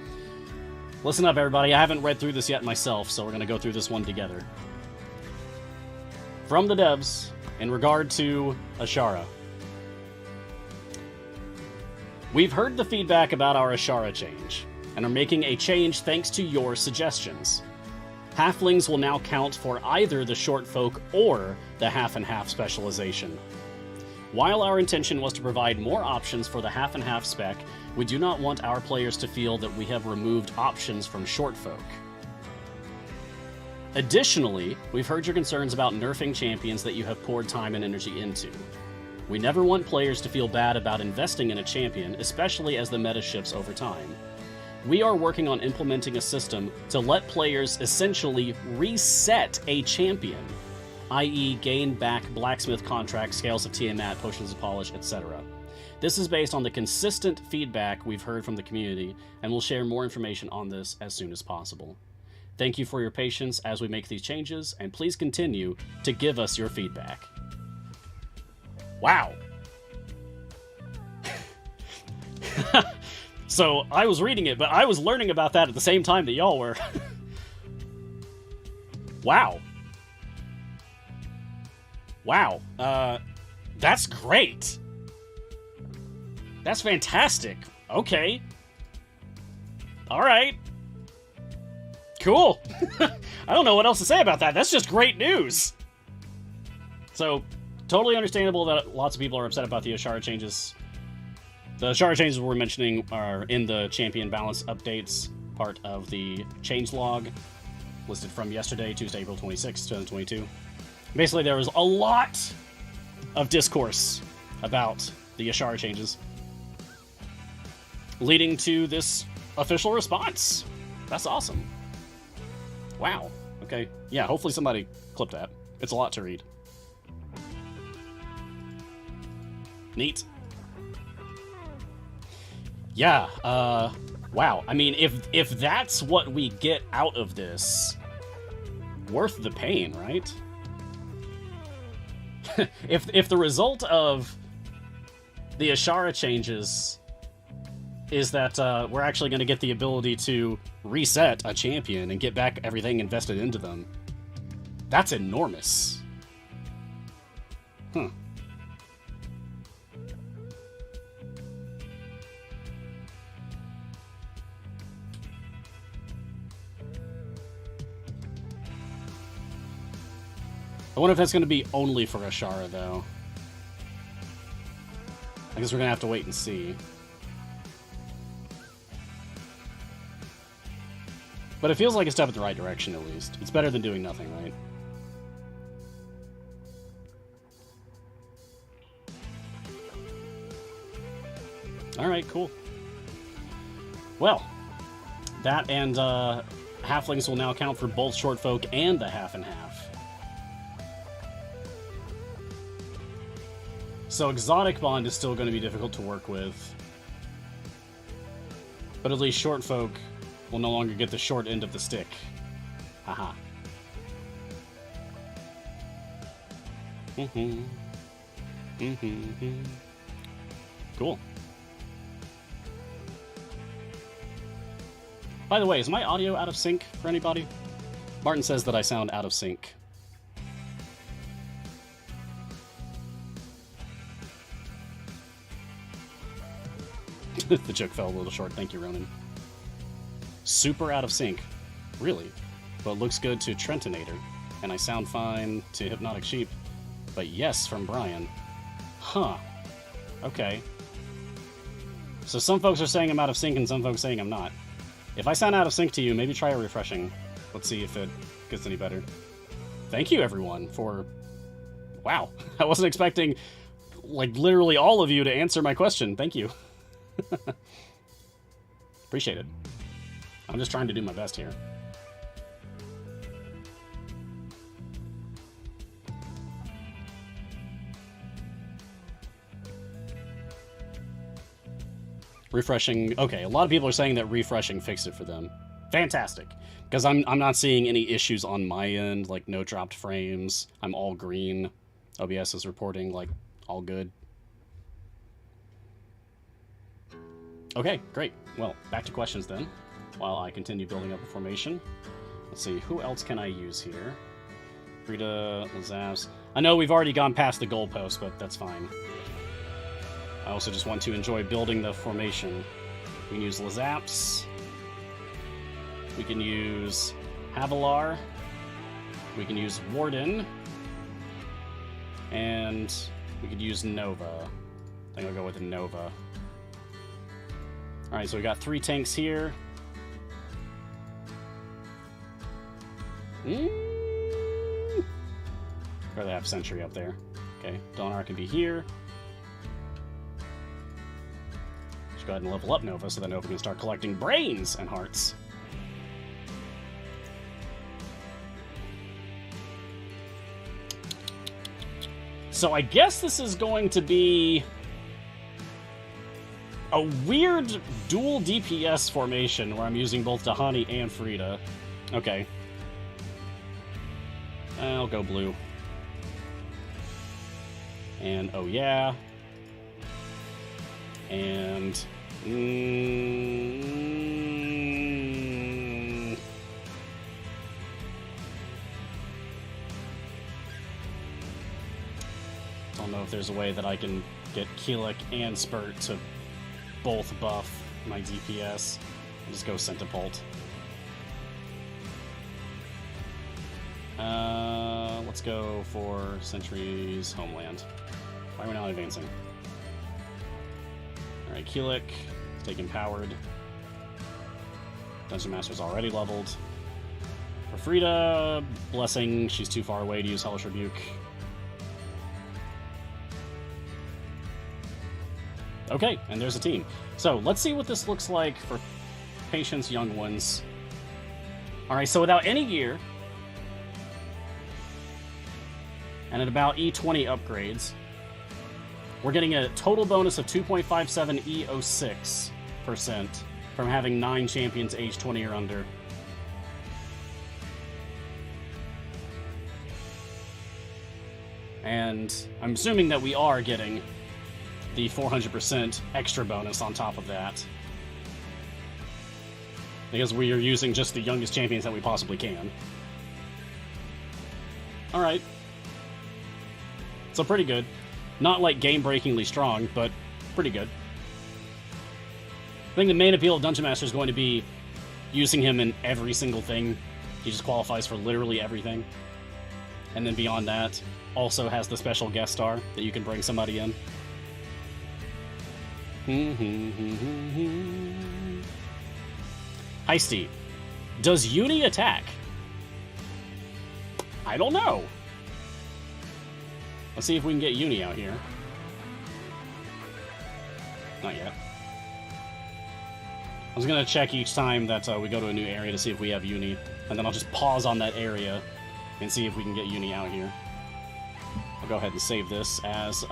listen up, everybody. I haven't read through this yet myself, so we're going to go through this one together. From the devs, in regard to Ashara. We've heard the feedback about our Ashara change, and are making a change thanks to your suggestions. Halflings will now count for either the short folk or the half and half specialization. While our intention was to provide more options for the half and half spec, we do not want our players to feel that we have removed options from short folk. Additionally, we've heard your concerns about nerfing champions that you have poured time and energy into. We never want players to feel bad about investing in a champion, especially as the meta shifts over time. We are working on implementing a system to let players essentially reset a champion, i.e. gain back blacksmith contracts, scales of Tiamat, potions of polish, etc. This is based on the consistent feedback we've heard from the community, and we'll share more information on this as soon as possible. Thank you for your patience as we make these changes, and please continue to give us your feedback. Wow. So, I was reading it, but I was learning about that at the same time that y'all were. Wow. Wow. That's great. That's fantastic. Okay. Alright. Cool. I don't know what else to say about that. That's just great news. So, totally understandable that lots of people are upset about the Ashara changes. The Ashara changes we're mentioning are in the champion balance updates part of the changelog listed from yesterday, Tuesday, April 26, 2022. Basically, there was a lot of discourse about the Ashara changes, leading to this official response. That's awesome. Wow. Okay. Yeah, hopefully somebody clipped that. It's a lot to read. Neat. Yeah, wow. I mean, if that's what we get out of this, worth the pain, right? if the result of the Ashara changes is that we're actually going to get the ability to reset a champion and get back everything invested into them, that's enormous. Huh. I wonder if that's going to be only for Ashara, though. I guess we're going to have to wait and see. But it feels like a step in the right direction, at least. It's better than doing nothing, right? Alright, cool. Well, that and halflings will now count for both short folk and the half and half. So exotic bond is still going to be difficult to work with. But at least short folk will no longer get the short end of the stick. Haha. Cool. By the way, is my audio out of sync for anybody? Martin says that I sound out of sync. The joke fell a little short. Thank you, Ronan. Super out of sync. Really? But looks good to Trentonator. And I sound fine to Hypnotic Sheep. But yes, from Brian. Huh. Okay. So some folks are saying I'm out of sync and some folks saying I'm not. If I sound out of sync to you, maybe try a refreshing. Let's see if it gets any better. Thank you, everyone, for... Wow. I wasn't expecting, like, literally all of you to answer my question. Thank you. Appreciate it. I'm just trying to do my best here. Refreshing. Okay, a lot of people are saying that refreshing fixed it for them. Fantastic. Because I'm not seeing any issues on my end, like no dropped frames. I'm all green. OBS is reporting, like, all good. Okay, great. Well, back to questions then, while I continue building up a formation. Let's see, who else can I use here? Frida, Lazavs. I know we've already gone past the goalpost, but that's fine. I also just want to enjoy building the formation. We can use Lazaps. We can use Havilar. We can use Warden. And we could use Nova. I think I'll go with a Nova. Alright, so we got 3 tanks here. Rather have Sentry up there. Okay, Donar can be here. Go ahead and level up Nova so that Nova can start collecting brains and hearts. So I guess this is going to be a weird dual DPS formation where I'm using both Dahani and Frida. Okay. I'll go blue. And oh yeah. And... Don't know if there's a way that I can get Keelik and Spurt to both buff my DPS. I'll just go Centipult. Let's go for Sentry's Homeland. Why are we not advancing? Alright, Keelik is taking Powered. Dungeon Master's already leveled. For Frida, Blessing, she's too far away to use Hellish Rebuke. Okay, and there's a team. So, let's see what this looks like for Patience Young Ones. Alright, so without any gear, and at about E20 upgrades, we're getting a total bonus of 2.57 E06% from having 9 champions age 20 or under. And I'm assuming that we are getting the 400% extra bonus on top of that. Because we are using just the youngest champions that we possibly can. Alright. So pretty good. Not like game-breakingly strong, but pretty good. I think the main appeal of Dungeon Master is going to be using him in every single thing. He just qualifies for literally everything. And then beyond that, also has the special guest star that you can bring somebody in. Hi, Steve. Does Uni attack? I don't know. Let's see if we can get Uni out here. Not yet. I was going to check each time that we go to a new area to see if we have Uni, and then I'll just pause on that area and see if we can get Uni out here. I'll go ahead and save this as,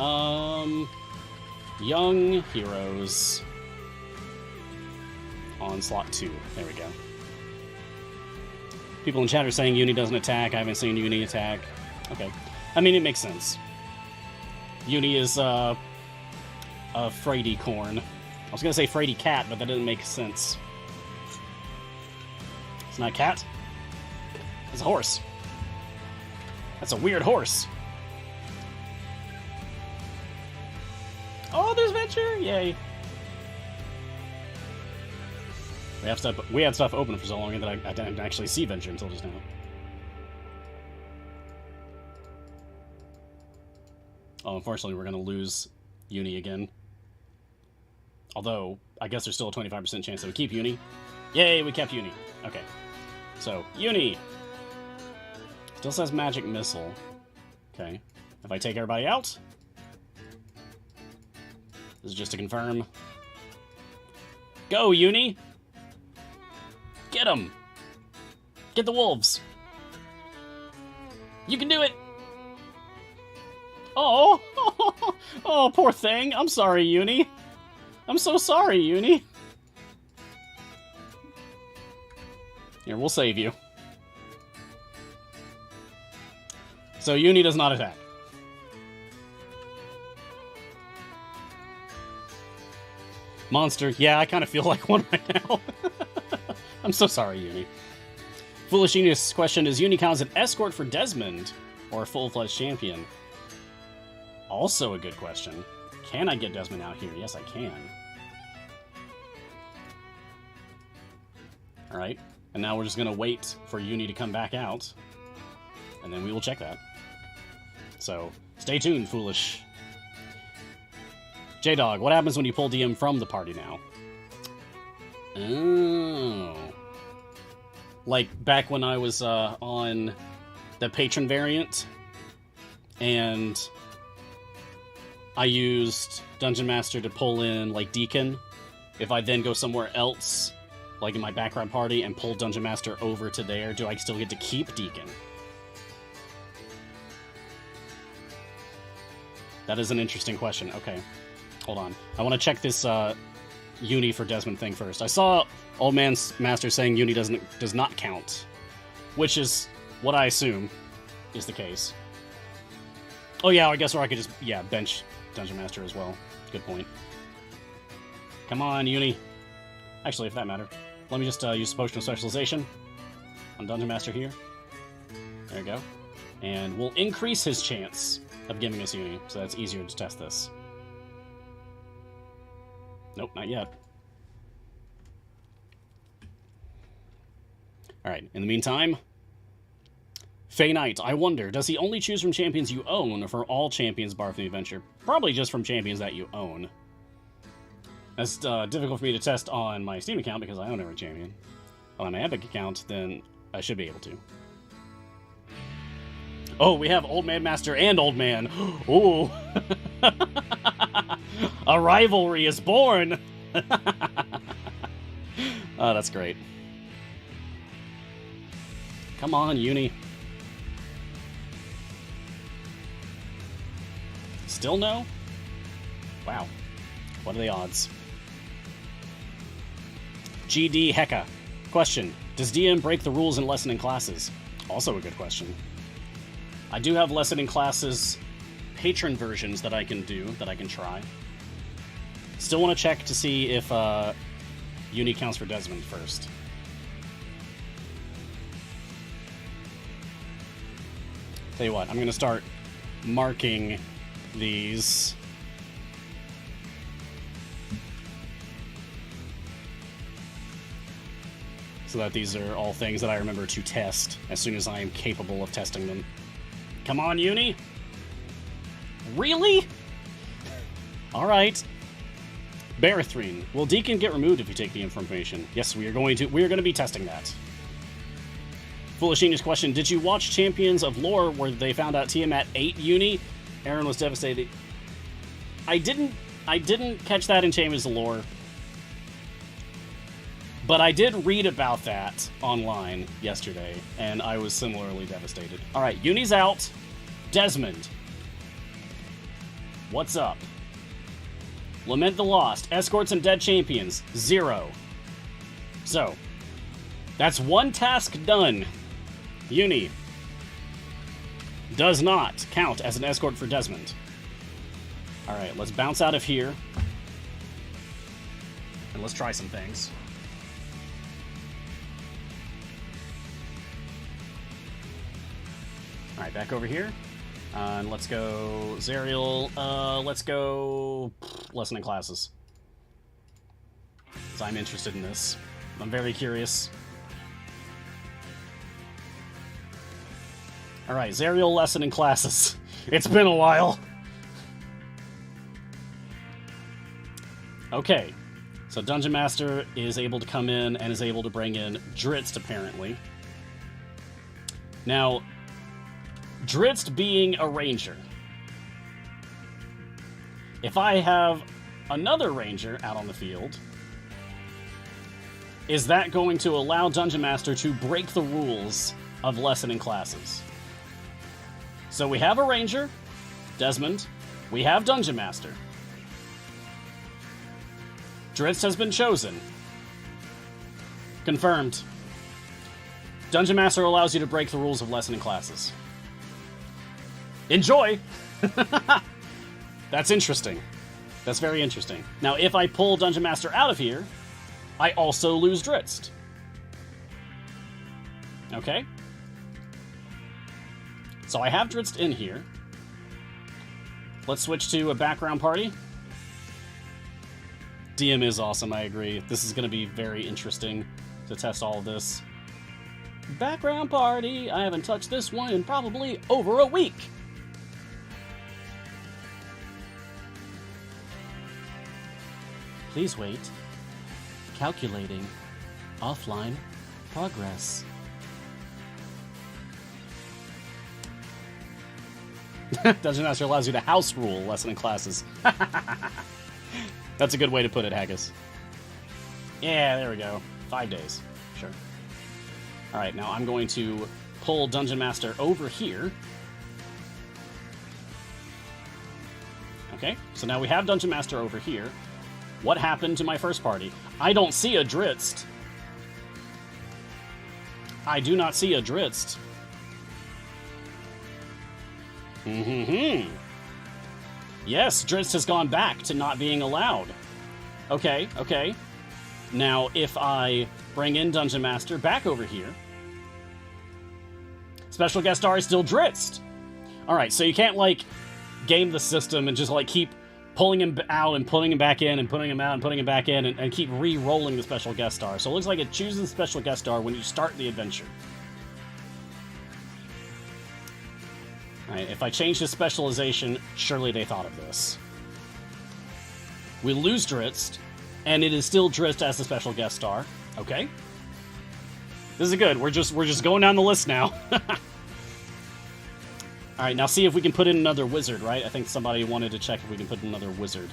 Young Heroes on slot 2. There we go. People in chat are saying Uni doesn't attack. I haven't seen Uni attack. Okay. I mean, it makes sense. Uni is, a Frady corn. I was gonna say Frady cat, but that didn't make sense. It's not a cat. It's a horse. That's a weird horse. Oh, there's Venture! Yay. We had stuff open for so long that I didn't actually see Venture until just now. Oh, unfortunately, we're going to lose Uni again. Although, I guess there's still a 25% chance that we keep Uni. Yay, we kept Uni. Okay. So, Uni! Still says Magic Missile. Okay. If I take everybody out... This is just to confirm. Go, Uni! Get them! Get the wolves! You can do it! Oh! Oh, poor thing. I'm sorry, Uni. I'm so sorry, Uni. Here, we'll save you. So, Uni does not attack. Monster. Yeah, I kind of feel like one right now. I'm so sorry, Uni. Foolish Genius question, is Uni count as an escort for Desmond or a full-fledged champion? Also a good question. Can I get Desmond out here? Yes, I can. Alright. And now we're just going to wait for Uni to come back out. And then we will check that. So, stay tuned, Foolish. J-Dog, what happens when you pull DM from the party now? Oh. Like, back when I was on the Patron variant, and I used Dungeon Master to pull in, like, Deacon. If I then go somewhere else, like in my background party, and pull Dungeon Master over to there, do I still get to keep Deacon? That is an interesting question. Okay. Hold on. I want to check this Uni for Desmond thing first. I saw Old Man's Master saying Uni does not count, which is what I assume is the case. Oh yeah, I guess, or I could just, yeah, bench Dungeon Master as well. Good point. Come on, Uni. Actually, if that matter, let me just use Potion of Specialization on Dungeon Master here. There we go. And we'll increase his chance of giving us Uni, so that's easier to test this. Nope, not yet. Alright, in the meantime, Fey Knight, I wonder, does he only choose from champions you own, or for all champions barred from the adventure? Probably just from champions that you own. That's difficult for me to test on my Steam account because I own every champion. On my Epic account, then I should be able to. Oh, we have Old Man Master and Old Man. Ooh. A rivalry is born. Oh, that's great. Come on, Uni. Still no? Wow. What are the odds? GD Hecka. Question. Does DM break the rules in lessening classes? Also a good question. I do have lessening classes patron versions that I can do, that I can try. Still want to check to see if Uni counts for Desmond first. Tell you what, I'm going to start marking these. So that these are all things that I remember to test as soon as I am capable of testing them. Come on, Uni! Really? Alright. Barathrine. Will Deacon get removed if you take the information? Yes, we are going to be testing that. Foolish Genius question, did you watch Champions of Lore where they found out Tiamat ate Uni? Aaron was devastated. I didn't catch that in Champions of Lore. But I did read about that online yesterday, and I was similarly devastated. Alright, Uni's out. Desmond. What's up? Lament the Lost. Escorts and Dead Champions. 0. So, that's one task done. Uni does not count as an escort for Desmond. Alright, let's bounce out of here. And let's try some things. Alright, back over here. And let's go Zariel. Let's go lesson in classes. Because I'm interested in this. I'm very curious. Alright, Zariel lesson in classes. It's been a while. Okay. So Dungeon Master is able to come in and is able to bring in Dritzt, apparently. Now, Dritzt being a ranger. If I have another ranger out on the field, is that going to allow Dungeon Master to break the rules of lesson in classes? So we have a ranger, Desmond. We have Dungeon Master. Dritzt has been chosen. Confirmed. Dungeon Master allows you to break the rules of lesson in classes. Enjoy! That's interesting. That's very interesting. Now, if I pull Dungeon Master out of here, I also lose Dritzt. Okay? So I have Dritzt in here. Let's switch to a background party. DM is awesome, I agree. This is going to be very interesting to test all of this. Background party! I haven't touched this one in probably over a week. Please wait. Calculating. Offline. Progress. Dungeon Master allows you to house rule lesson in classes. That's a good way to put it, Haggis. Yeah, there we go. 5 days. Sure. Alright, now I'm going to pull Dungeon Master over here. Okay, so now we have Dungeon Master over here. What happened to my first party? I don't see a Dritzt. I do not see a Dritzt. Yes, Dritzt has gone back to not being allowed. Okay, okay. Now, if I bring in Dungeon Master back over here, special guest star is still Dritzt. Alright, so you can't, like, game the system and just, like, keep pulling him out and putting him back in and putting him out and putting him back in and keep re-rolling the special guest star. So it looks like it chooses the special guest star when you start the adventure. Alright, if I change his specialization, surely they thought of this. We lose Dritzt, and it is still Dritzt as the special guest star. Okay. This is good. We're just going down the list now. Alright, now see if we can put in another wizard, right? I think somebody wanted to check if we can put in another wizard.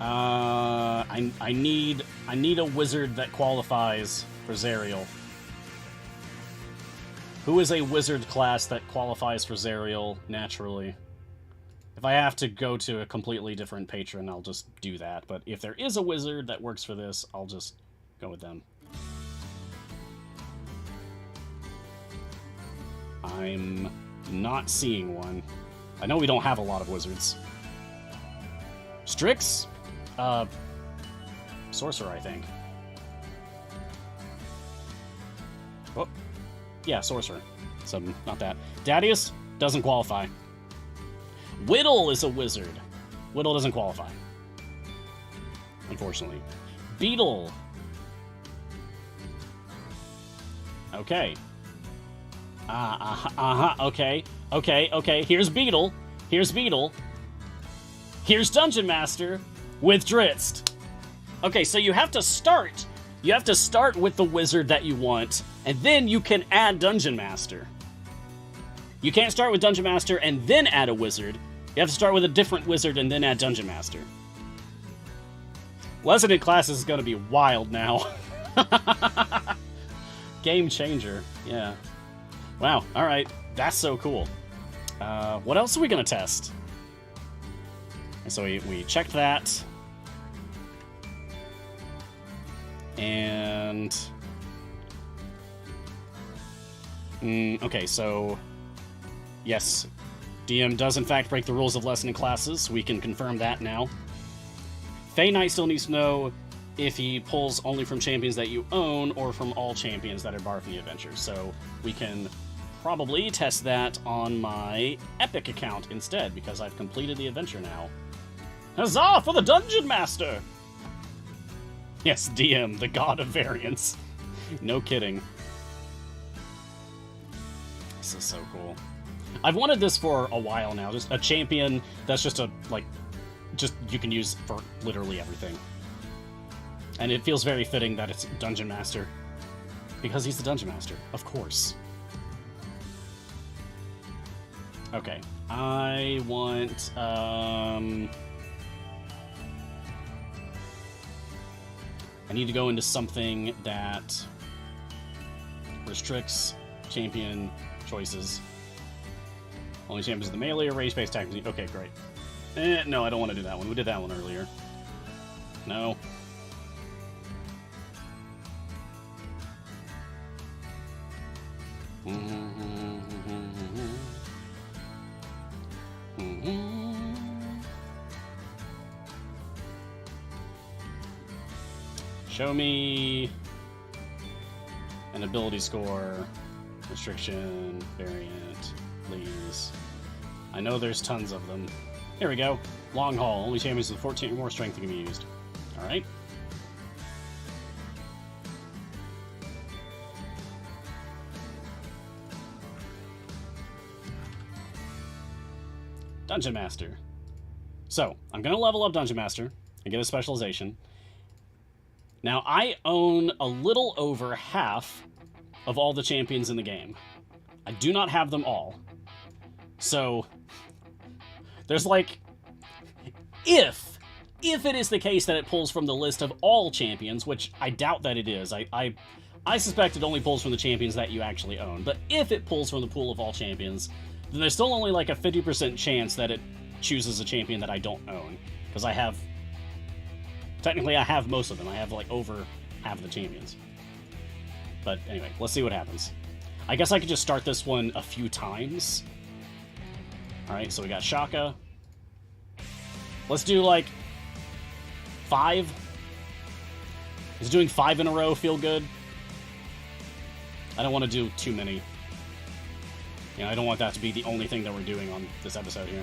I need a wizard that qualifies for Zariel. Who is a wizard class that qualifies for Zariel naturally? If I have to go to a completely different patron, I'll just do that. But if there is a wizard that works for this, I'll just go with them. I'm not seeing one. I know we don't have a lot of wizards. Strix? Sorcerer, I think. Oh. Yeah, Sorcerer. So, not that. Dadius doesn't qualify. Whittle is a wizard. Whittle doesn't qualify. Unfortunately. Beetle. Okay. Okay. Okay. Here's Beetle. Here's Beetle. Here's Dungeon Master with Dritzt. Okay, so you have to start. You have to start with the wizard that you want, and then you can add Dungeon Master. You can't start with Dungeon Master and then add a wizard. You have to start with a different wizard and then add Dungeon Master. Lesson in Classes is going to be wild now. Game changer. Yeah. Wow. All right. That's so cool. What else are we going to test? And so we checked that. And... okay, so... Yes, DM does in fact break the rules of lesson in classes. We can confirm that now. Fey Knight still needs to know if he pulls only from champions that you own or from all champions that are barred from the adventure. So we can probably test that on my Epic account instead, because I've completed the adventure now. Huzzah for the Dungeon Master! Yes, DM, the god of variance. No kidding. This is so cool. I've wanted this for a while now, just a champion that's just you can use for literally everything. And it feels very fitting that it's Dungeon Master. Because he's the Dungeon Master, of course. Okay, I want, I need to go into something that restricts champion choices. Only champions of the melee or range-based tactics. Okay, great. No, I don't want to do that one. We did that one earlier. No. Show me an ability score, restriction, variant, please. I know there's tons of them. Here we go. Long haul. Only champions with 14 or more strength can be used. Alright. Dungeon Master. So, I'm going to level up Dungeon Master and get a specialization. Now, I own a little over half of all the champions in the game. I do not have them all. So, there's like... If it is the case that it pulls from the list of all champions, which I doubt that it is, I suspect it only pulls from the champions that you actually own. But if it pulls from the pool of all champions, then there's still only like a 50% chance that it chooses a champion that I don't own. Because I have... Technically, I have most of them. I have like over half of the champions. But anyway, let's see what happens. I guess I could just start this one a few times. Alright, so we got Shaka. Let's do like 5. Is doing 5 in a row feel good? I don't want to do too many. You know, I don't want that to be the only thing that we're doing on this episode here.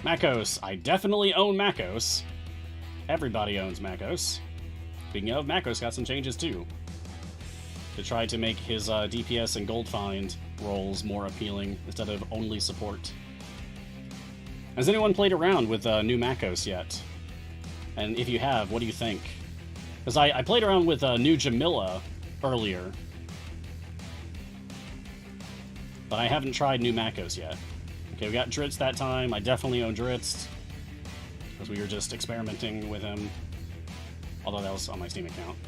Makos. I definitely own Makos. Everybody owns Makos. Speaking of, Makos got some changes too. To try to make his DPS and gold find roles more appealing instead of only support. Has anyone played around with new Makos yet? And if you have, what do you think? Because I played around with new Jamila earlier. But I haven't tried new Makos yet. Okay, we got Dritz that time. I definitely own Dritz. Because we were just experimenting with him. Although that was on my Steam account.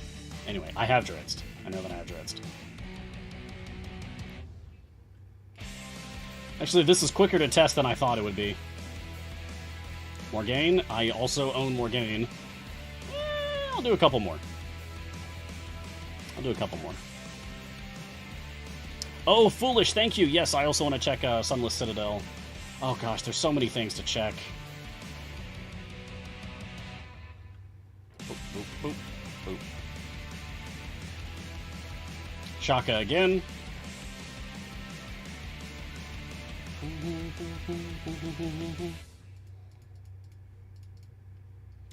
Anyway, I have Dritz. I know that I have Dritz. Actually, this is quicker to test than I thought it would be. Morgane. I also own Morgane. I'll do a couple more. Oh, Foolish, thank you. Yes, I also want to check Sunless Citadel. Oh gosh, there's so many things to check. Boop, boop, boop, boop. Shaka again.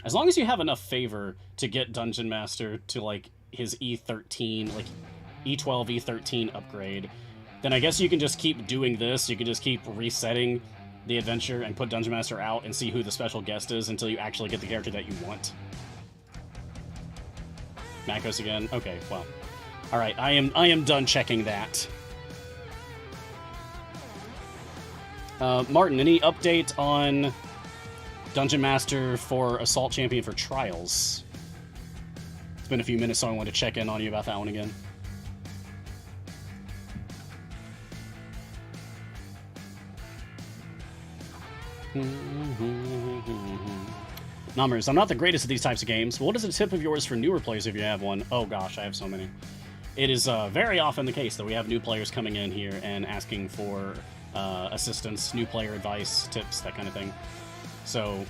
As long as you have enough favor to get Dungeon Master to, like, his E13, like, E12, E13 upgrade, then I guess you can just keep doing this. You can just keep resetting the adventure and put Dungeon Master out and see who the special guest is until you actually get the character that you want. Makos again. Okay, well. Alright, I am done checking that. Martin, any update on Dungeon Master for Assault Champion for Trials? It's been a few minutes, so I wanted to check in on you about that one again. Numbers. I'm not the greatest at these types of games. What is a tip of yours for newer players if you have one? Oh gosh, I have so many. It is very often the case that we have new players coming in here and asking for assistance, new player advice, tips, that kind of thing. So,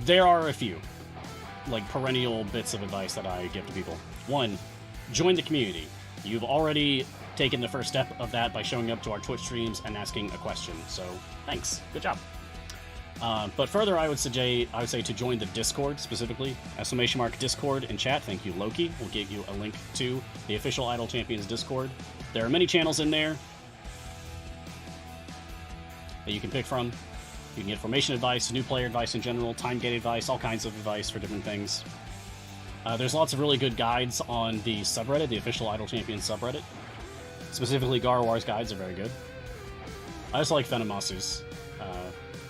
there are a few. like perennial bits of advice that I give to people. One, join the community. You've already taken the first step of that by showing up to our Twitch streams and asking a question. So thanks, good job. But further, I would say to join the Discord specifically. !Discord in chat. Thank you, Loki. We'll give you a link to the official Idle Champions Discord. There are many channels in there that you can pick from. You can get formation advice, new player advice in general, time gate advice, all kinds of advice for different things. There's lots of really good guides on the subreddit, the official Idle Champions subreddit. Specifically, Garwar's guides are very good. I also like Venomasu's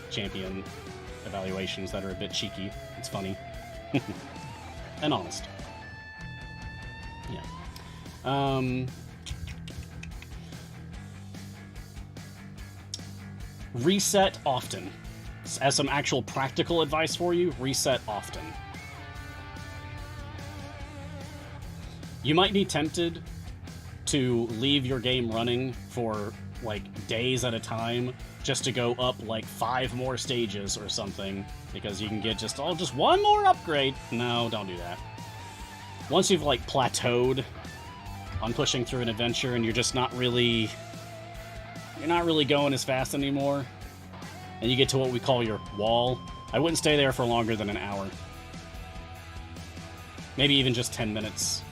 champion evaluations that are a bit cheeky. It's funny. And honest. Yeah. Reset often. As some actual practical advice for you, reset often. You might be tempted to leave your game running for like days at a time just to go up like 5 more stages or something because you can get just one more upgrade. No, don't do that. Once you've like plateaued on pushing through an adventure and you're not really going as fast anymore, and you get to what we call your wall, I wouldn't stay there for longer than an hour. Maybe even just 10 minutes.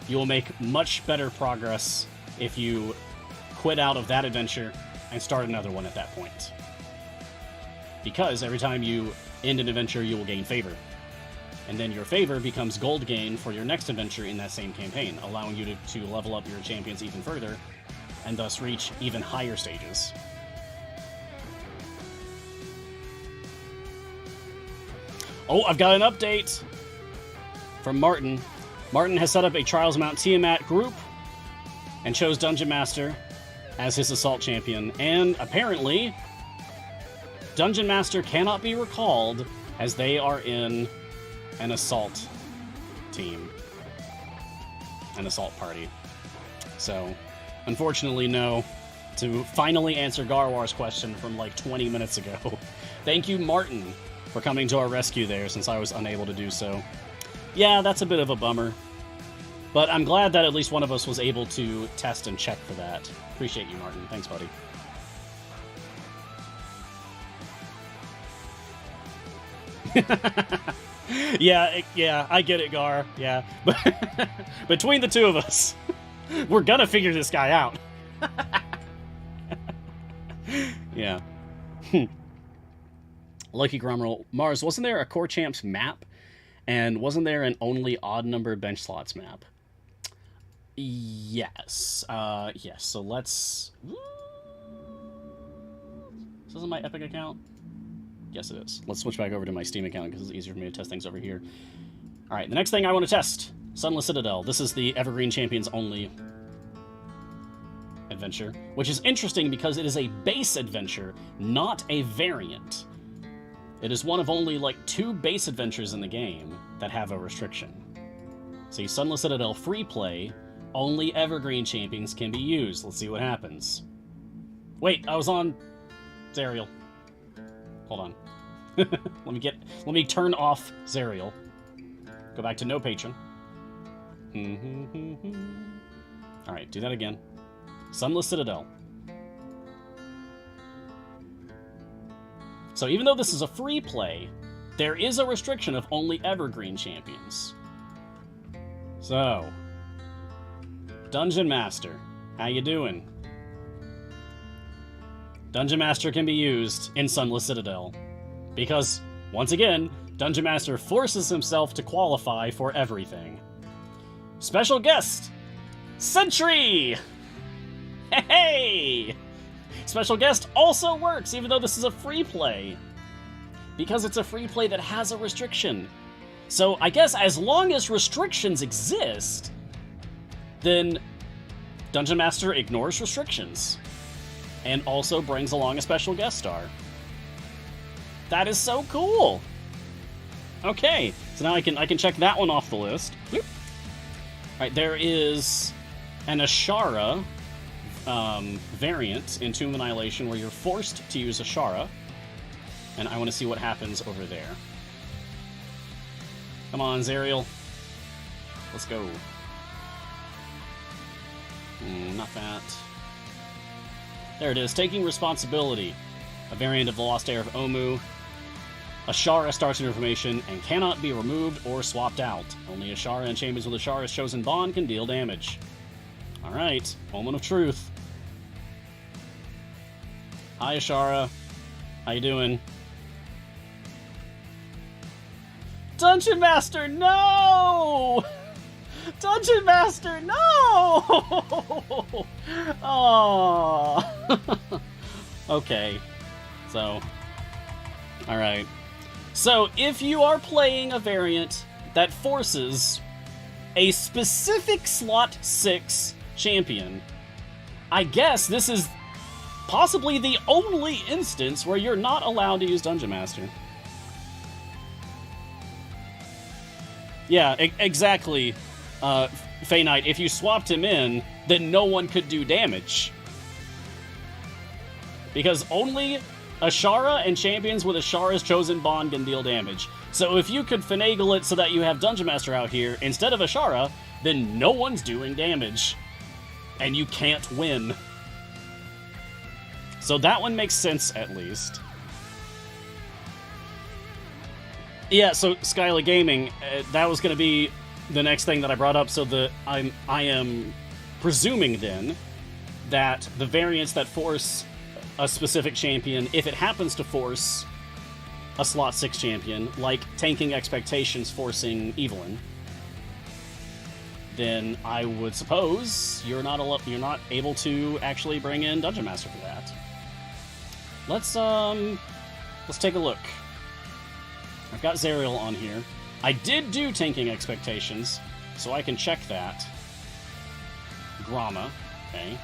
You will make much better progress if you quit out of that adventure and start another one at that point. Because every time you end an adventure, you will gain favor. And then your favor becomes gold gain for your next adventure in that same campaign, allowing you to level up your champions even further, and thus reach even higher stages. Oh, I've got an update from Martin. Martin has set up a Trials Mount Tiamat group and chose Dungeon Master as his assault champion, and apparently Dungeon Master cannot be recalled as they are in an assault team, an assault party. So, unfortunately, no. To finally answer Garwar's question from like 20 minutes ago. Thank you, Martin, for coming to our rescue there since I was unable to do so. Yeah, that's a bit of a bummer. But I'm glad that at least one of us was able to test and check for that. Appreciate you, Martin. Thanks, buddy. Yeah, I get it, Gar. Yeah. But between the two of us, we're gonna figure this guy out. Yeah. Lucky Grumroll. Mars, wasn't there a Core Champs map? And wasn't there an only odd-numbered bench slots map? Yes. Yes, so let's... Is this my Epic account? Yes, it is. Let's switch back over to my Steam account because it's easier for me to test things over here. Alright, the next thing I want to test. Sunless Citadel. This is the Evergreen Champions only adventure, which is interesting because it is a base adventure, not a variant. It is one of only, like, 2 base adventures in the game that have a restriction. See, Sunless Citadel free play, only Evergreen Champions can be used. Let's see what happens. Wait, I was on Zerial. Hold on. let me turn off Zerial. Go back to no patron. Alright, do that again. Sunless Citadel. So even though this is a free play, there is a restriction of only Evergreen Champions. So, Dungeon Master, how you doing? Dungeon Master can be used in Sunless Citadel. Because, once again, Dungeon Master forces himself to qualify for everything. Special guest! Sentry! Hey! Special guest also works, even though this is a free play. Because it's a free play that has a restriction. So I guess as long as restrictions exist, then Dungeon Master ignores restrictions. And also brings along a special guest star. That is so cool! Okay, so now I can check that one off the list. Alright, there is an Ashara variant in Tomb of Annihilation where you're forced to use Ashara. and I want to see what happens over there. Come on, Zerial. Let's go. Not that. There it is. Taking responsibility. A variant of the Lost Heir of Omu. Ashara starts an information and cannot be removed or swapped out. Only Ashara and champions with Ashara's chosen bond can deal damage. Alright, moment of truth. Hi, Ashara. How you doing? Dungeon Master, no! Dungeon Master, no! Oh. Okay. So, alright. So, if you are playing a variant that forces a specific slot 6 champion, I guess this is possibly the only instance where you're not allowed to use Dungeon Master. Yeah, exactly, Fey Knight. If you swapped him in, then no one could do damage. Because only Ashara and champions with Ashara's chosen bond can deal damage. So if you could finagle it so that you have Dungeon Master out here instead of Ashara, then no one's doing damage. And you can't win. So that one makes sense, at least. Yeah, so Skyla Gaming, that was going to be the next thing that I brought up. So I am presuming then that the variants that force a specific champion, if it happens to force a slot 6 champion, like Tanking Expectations forcing Evelyn, then I would suppose you're not able to actually bring in Dungeon Master for that. Let's take a look. I've got Zerial on here. I did do Tanking Expectations, so I can check that. Grama, okay.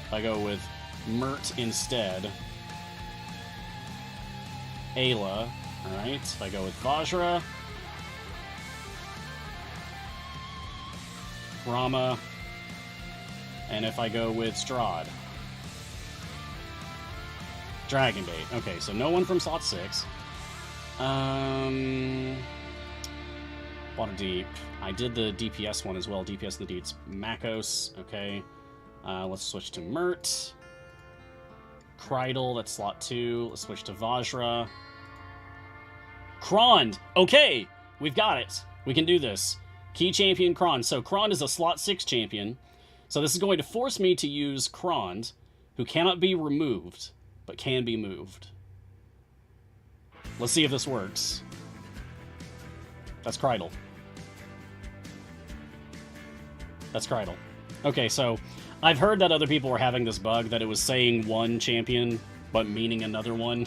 If I go with Mert instead. Ayla, alright. If I go with Vajra. Grama. And if I go with Strahd. Dragonbait. Okay, so no one from slot 6. Waterdeep. I did the DPS one as well. DPS in the Deeds. Makos. Okay. Let's switch to Mert. Kreidel. That's slot 2. Let's switch to Vajra. Krond. Okay. We've got it. We can do this. Key champion Krond. So Krond is a slot 6 champion. So this is going to force me to use Krond, who cannot be removed, but can be moved. Let's see if this works. That's Kreidel. That's Kreidel. Okay, so I've heard that other people were having this bug, that it was saying one champion, but meaning another one.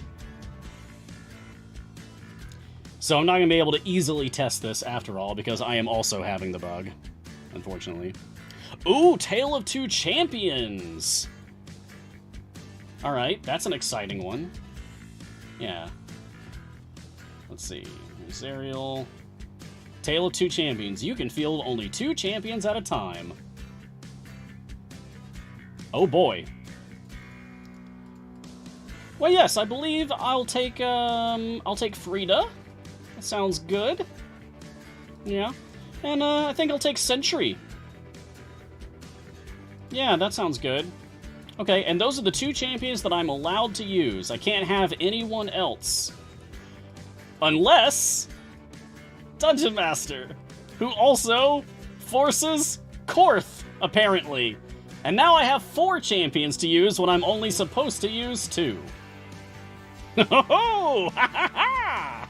So I'm not going to be able to easily test this after all, because I am also having the bug, unfortunately. Ooh, Tale of Two Champions! Alright, that's an exciting one. Yeah. Let's see. Zerial. Tale of Two Champions. You can field only 2 champions at a time. Oh boy. Well, yes, I believe I'll take Frida. That sounds good. Yeah. And I think I'll take Sentry. Yeah, that sounds good. Okay, and those are the 2 champions that I'm allowed to use. I can't have anyone else. Unless Dungeon Master, who also forces Korth, apparently. And now I have 4 champions to use when I'm only supposed to use 2. Oh, ha ha ha!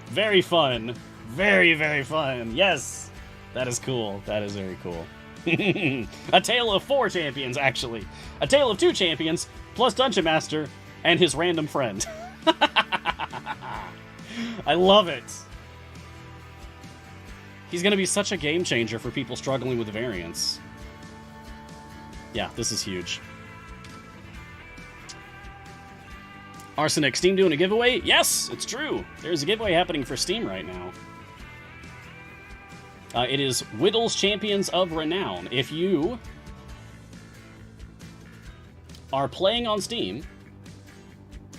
Very fun. Very, very fun. Yes, that is cool. That is very cool. A tale of 4 champions, actually. A tale of 2 champions, plus Dungeon Master and his random friend. I love it. He's going to be such a game changer for people struggling with variants. Yeah, this is huge. Arsenic, Steam doing a giveaway? Yes, it's true. There's a giveaway happening for Steam right now. It is Whittle's Champions of Renown. If you are playing on Steam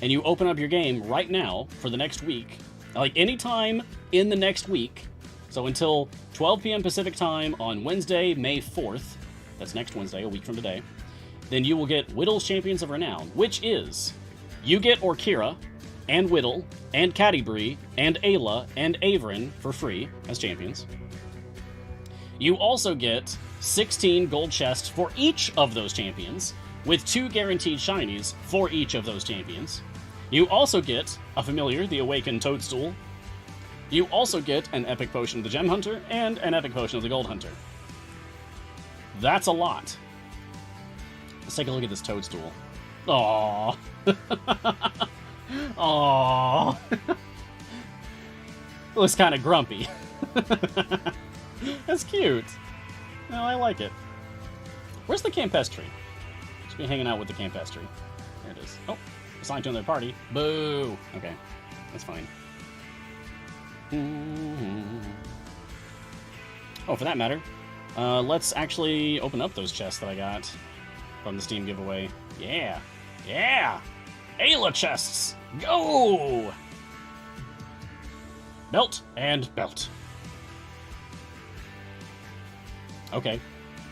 and you open up your game right now for the next week, like anytime in the next week, so until 12 p.m. Pacific time on Wednesday, May 4th, that's next Wednesday, a week from today, then you will get Whittle's Champions of Renown, which is, you get Orkira, and Whittle, and Catti-brie, and Ayla, and Averin for free as champions. You also get 16 gold chests for each of those champions, with 2 guaranteed shinies for each of those champions. You also get a familiar, the Awakened Toadstool. You also get an Epic Potion of the Gem Hunter and an Epic Potion of the Gold Hunter. That's a lot. Let's take a look at this Toadstool. Aww. Aww. It looks kind of grumpy. That's cute. No, I like it. Where's the Campestry? Should be hanging out with the Campestry. There it is. Oh, assigned to another party. Boo! Okay, that's fine. Oh, for that matter, let's actually open up those chests that I got from the Steam giveaway. Yeah! Yeah! Ayla chests! Go! Belt and belt. Okay.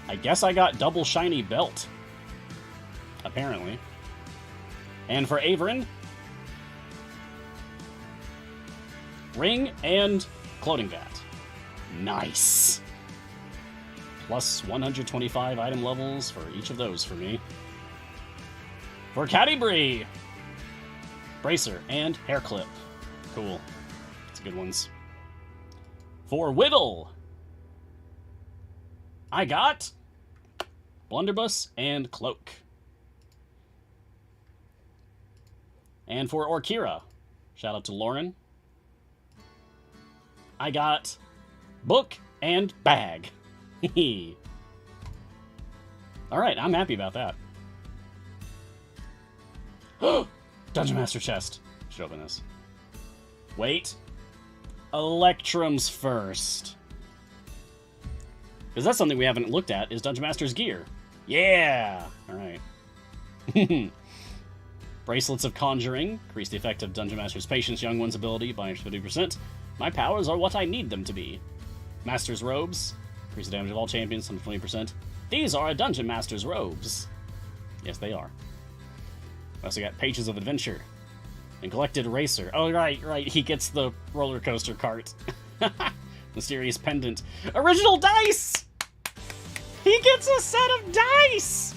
I guess I got double shiny belt. Apparently. And for Averin, ring and clothing vat. Nice. Plus 125 item levels for each of those for me. For Catti-brie, bracer and hair clip. Cool. That's good ones. For Whittle, I got blunderbuss and cloak. And for Orkira, shout out to Lauren, I got book and bag. Alright, I'm happy about that. Dungeon Master chest. Should open this. Wait. Electrum's first. Because that's something we haven't looked at, is Dungeon Master's gear. Yeah! Alright. Bracelets of Conjuring. Increase the effect of Dungeon Master's Patience Young One's ability by 50%. My powers are what I need them to be. Master's Robes. Increase the damage of all champions, 120%. These are a Dungeon Master's robes. Yes, they are. We also got Pages of Adventure. Neglected Racer. Oh, right. He gets the roller coaster cart. Mysterious Pendant. Original dice! He gets a set of dice!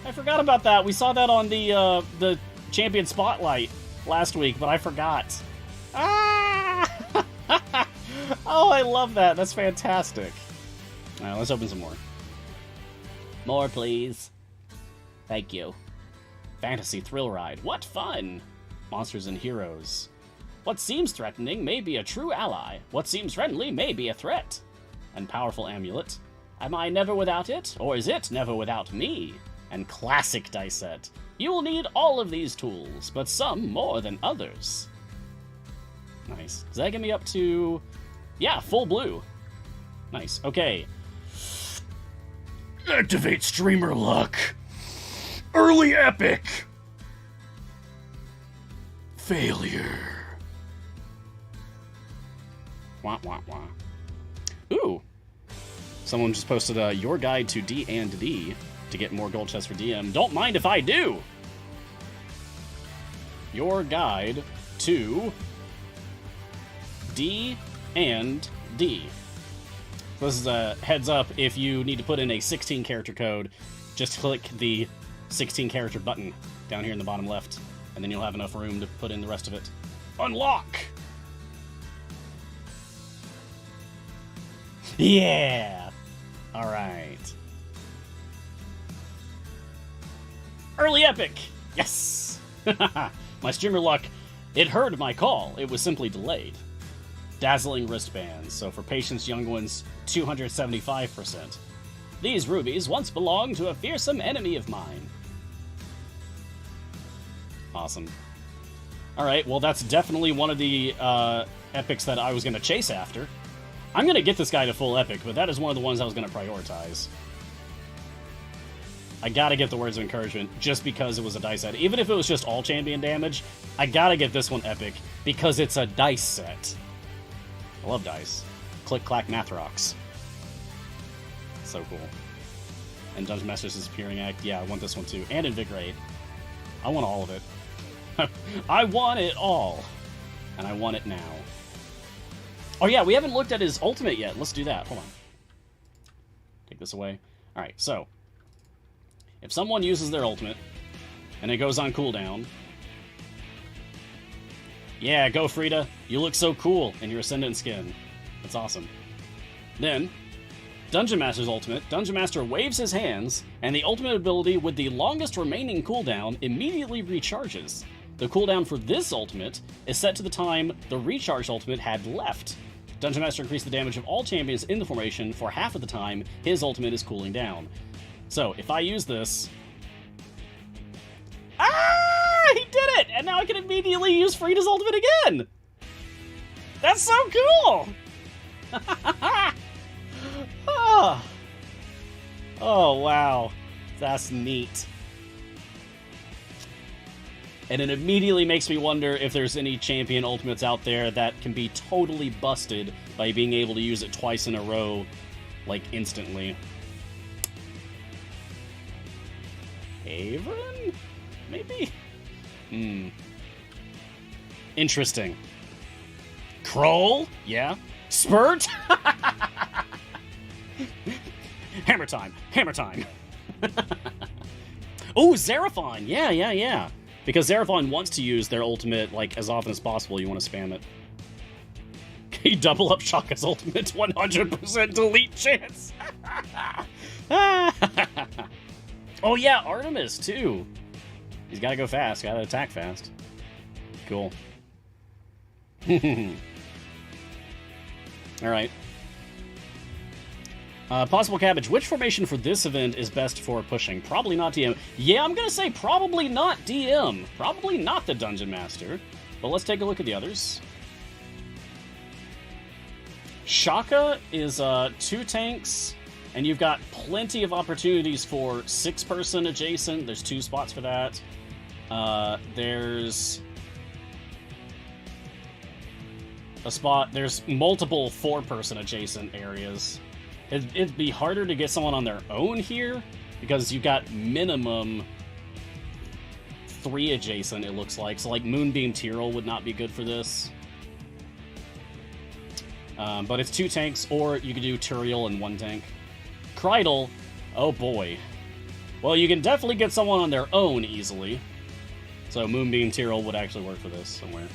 I forgot about that. We saw that on the Champion Spotlight last week, but I forgot. Ah! Oh, I love that. That's fantastic. All right, let's open some more. More, please. Thank you. Fantasy Thrill Ride. What fun! Monsters and Heroes. What seems threatening may be a true ally. What seems friendly may be a threat. And Powerful Amulet. Am I never without it, or is it never without me? And Classic Dice Set. You will need all of these tools, but some more than others. Nice. Does that get me up to... Yeah, full blue. Nice. Okay. Activate Streamer Luck. Early Epic. Failure. Wah, wah, wah. Ooh. Someone just posted your guide to D&D to get more gold chests for DM. Don't mind if I do. Your guide to D&D. This is a heads up, if you need to put in a 16 character code, just click the 16 character button down here in the bottom left, and then you'll have enough room to put in the rest of it. Unlock! Yeah! Alright. Early Epic! Yes! My streamer luck, it heard my call. It was simply delayed. Dazzling wristbands. So for Patience Young Ones, 275%. These rubies once belonged to a fearsome enemy of mine. Awesome. Alright, well that's definitely one of the epics that I was going to chase after. I'm going to get this guy to full epic, but that is one of the ones I was going to prioritize. I gotta get the Words of Encouragement just because it was a dice set. Even if it was just all champion damage, I gotta get this one epic because it's a dice set. I love dice. Click, clack, math rocks. So cool. And Dungeon Master's Disappearing Act. Yeah, I want this one too. And Invigorate. I want all of it. I want it all. And I want it now. Oh yeah, we haven't looked at his ultimate yet. Let's do that. Hold on. Take this away. Alright, so. If someone uses their ultimate, and it goes on cooldown. Yeah, go Frida. You look so cool in your Ascendant skin. That's awesome. Then, Dungeon Master's ultimate. Dungeon Master waves his hands, and the ultimate ability with the longest remaining cooldown immediately recharges. The cooldown for this ultimate is set to the time the recharged ultimate had left. Dungeon Master increased the damage of all champions in the formation for half of the time his ultimate is cooling down. So, if I use this... Ah! He did it! And now I can immediately use Frida's ultimate again! That's so cool! Oh. Oh, wow. That's neat. And it immediately makes me wonder if there's any champion ultimates out there that can be totally busted by being able to use it twice in a row, like, instantly. Avon? Maybe? Interesting. Kroll? Yeah. Spurt? Hammer time! Hammer time! Oh, Xeraphon! Yeah. Because Xeraphon wants to use their ultimate, like, as often as possible. You want to spam it. Can you double up Shaka's ultimate? 100% delete chance! Oh, yeah, Artemis, too. He's got to go fast. Got to attack fast. Cool. Alright. Possible Cabbage. Which formation for this event is best for pushing? Probably not DM. Yeah, I'm going to say probably not DM. Probably not the Dungeon Master. But let's take a look at the others. Shaka is 2 tanks, and you've got plenty of opportunities for 6-person adjacent. There's 2 spots for that. There's a spot. There's multiple 4-person adjacent areas. It'd be harder to get someone on their own here, because you've got minimum 3 adjacent, it looks like. So, like, Moonbeam Tyrell would not be good for this. But it's 2 tanks, or you could do Tyrell and 1 tank. Kreidel, oh boy. Well, you can definitely get someone on their own easily. So Moonbeam Tyrell would actually work for this somewhere.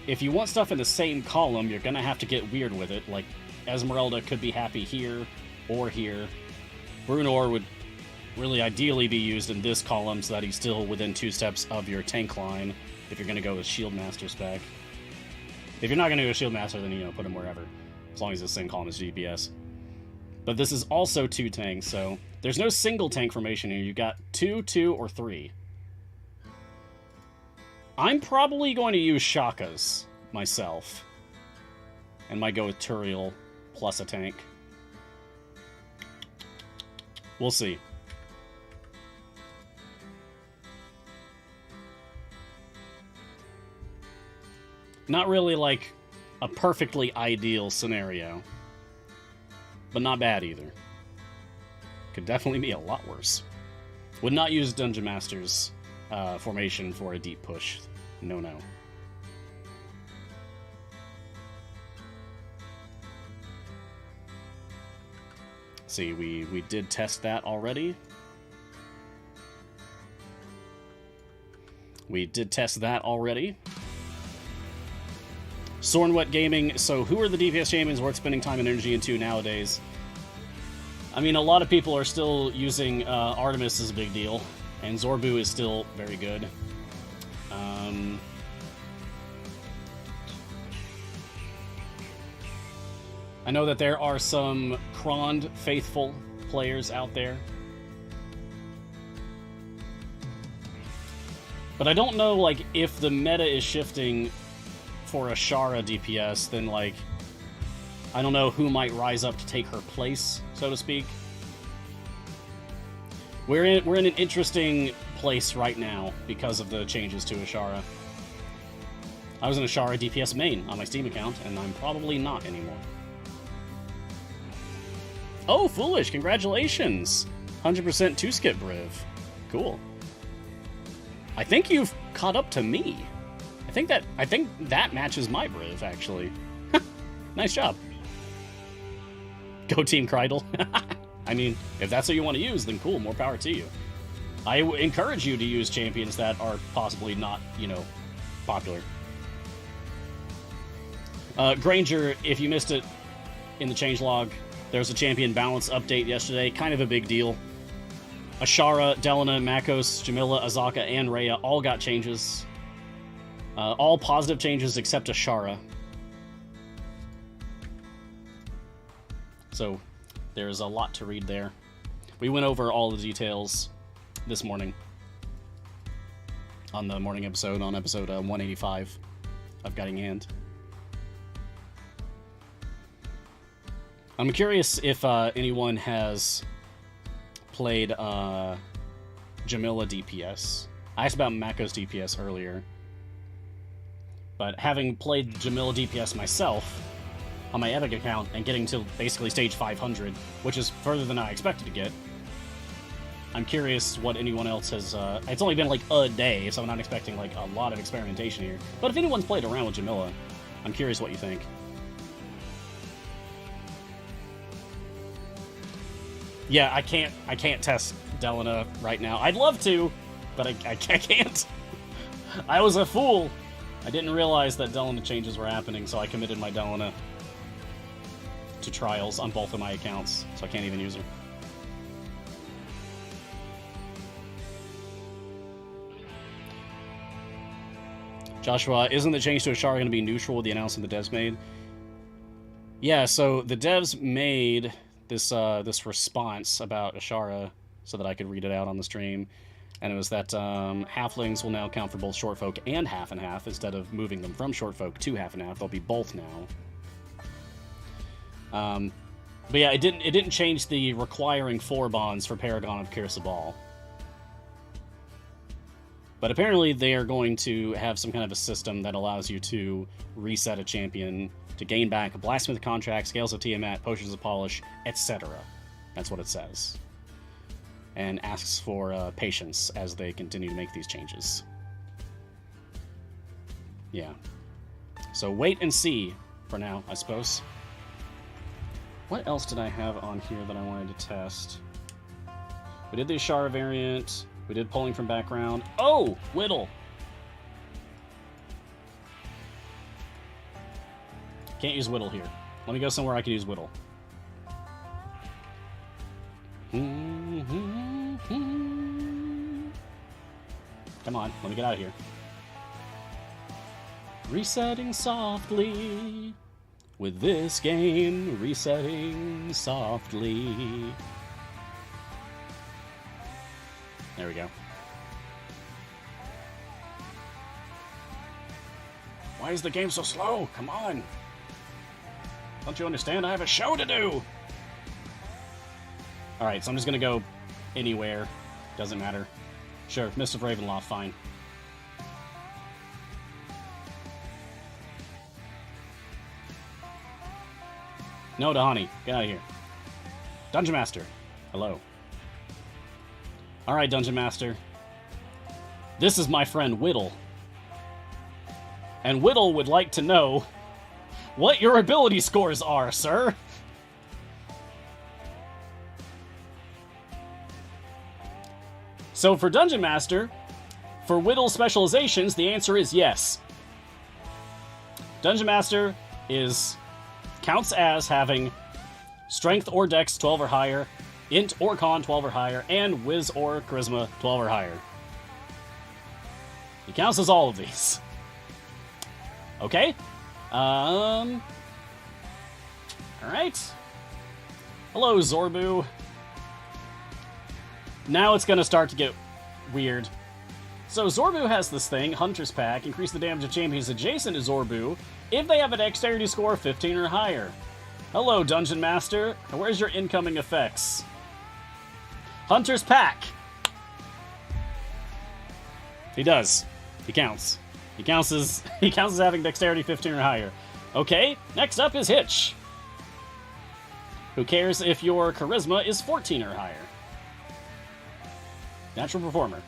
If you want stuff in the same column, you're going to have to get weird with it. Like, Esmeralda could be happy here or here. Brunor would really ideally be used in this column so that he's still within 2 steps of your tank line if you're going to go with Shield Master spec. If you're not going to go Shield Master, then, you know, put him wherever. As long as it's the same column as GPS. But this is also 2 tanks, so there's no single tank formation here. You've got 2, 2, or 3. I'm probably going to use Shaka's myself. And might go with Turiel plus a tank. We'll see. Not really like a perfectly ideal scenario. But not bad either. Could definitely be a lot worse. Would not use Dungeon Master's formation for a deep push. No. See, we did test that already. Sornwet Gaming, so who are the DPS champions worth spending time and energy into nowadays? I mean, a lot of people are still using Artemis as a big deal, and Zorbu is still very good. I know that there are some Krond faithful players out there. But I don't know, like, if the meta is shifting for a Shara DPS, then, like, I don't know who might rise up to take her place, so to speak. We're in an interesting place right now because of the changes to Ashara. I was an Ashara DPS main on my Steam account, and I'm probably not anymore. Oh, Foolish, congratulations! 100% 2-skip Briv. Cool. I think you've caught up to me. I think that matches my Briv, actually. Nice job. Go Team Kreidel. I mean, if that's what you want to use, then cool, more power to you. I encourage you to use champions that are possibly not, you know, popular. Granger, if you missed it in the changelog, there's a champion balance update yesterday. Kind of a big deal. Ashara, Delina, Makos, Jamila, Azaka, and Rhea all got changes. All positive changes except Ashara. So, there's a lot to read there. We went over all the details this morning on the morning episode, on episode 185 of Guiding Hand. I'm curious if anyone has played Jamila DPS. I asked about Makos DPS earlier, but having played Jamila DPS myself on my Epic account and getting to basically stage 500, which is further than I expected to get, I'm curious what anyone else has... it's only been like a day, so I'm not expecting like a lot of experimentation here. But if anyone's played around with Jamila, I'm curious what you think. Yeah, I can't test Delina right now. I'd love to, but I can't. I was a fool. I didn't realize that Delina changes were happening, so I committed my Delina to trials on both of my accounts, so I can't even use her. Joshua, isn't the change to Ashara going to be neutral with the announcement the devs made? Yeah, so the devs made this response about Ashara so that I could read it out on the stream, and it was that halflings will now count for both short folk and half and half instead of moving them from short folk to half and half. They'll be both now. But yeah, it didn't change the requiring 4 bonds for Paragon of Kirsabal. But apparently they are going to have some kind of a system that allows you to reset a champion to gain back a Blasphemous Contract, Scales of Tiamat, Potions of Polish, etc. That's what it says. And asks for patience as they continue to make these changes. Yeah. So wait and see for now, I suppose. What else did I have on here that I wanted to test? We did the Ashara variant. We did polling from background. Oh! Whittle! Can't use Whittle here. Let me go somewhere I can use Whittle. Come on, let me get out of here. Resetting softly. With this game, resetting softly. There we go. Why is the game so slow? Come on. Don't you understand? I have a show to do. Alright, so I'm just gonna go anywhere. Doesn't matter. Sure, Mist of Ravenloft, fine. No, Dahani, get out of here. Dungeon Master, hello. Alright, Dungeon Master. This is my friend Whittle. And Whittle would like to know what your ability scores are, sir. So for Dungeon Master, for Whittle's Specializations, the answer is yes. Dungeon Master counts as having Strength or Dex 12 or higher, Int or Con 12 or higher, and Wiz or Charisma 12 or higher. He counts as all of these. Okay. Alright. Hello, Zorbu. Now it's gonna start to get weird. So Zorbu has this thing, Hunter's Pack, increase the damage of champions adjacent to Zorbu if they have a Dexterity score of 15 or higher. Hello, Dungeon Master. Where's your incoming effects? Hunter's Pack. He does. He counts. He counts as having Dexterity 15 or higher. Okay, next up is Hitch. Who cares if your Charisma is 14 or higher? Natural Performer.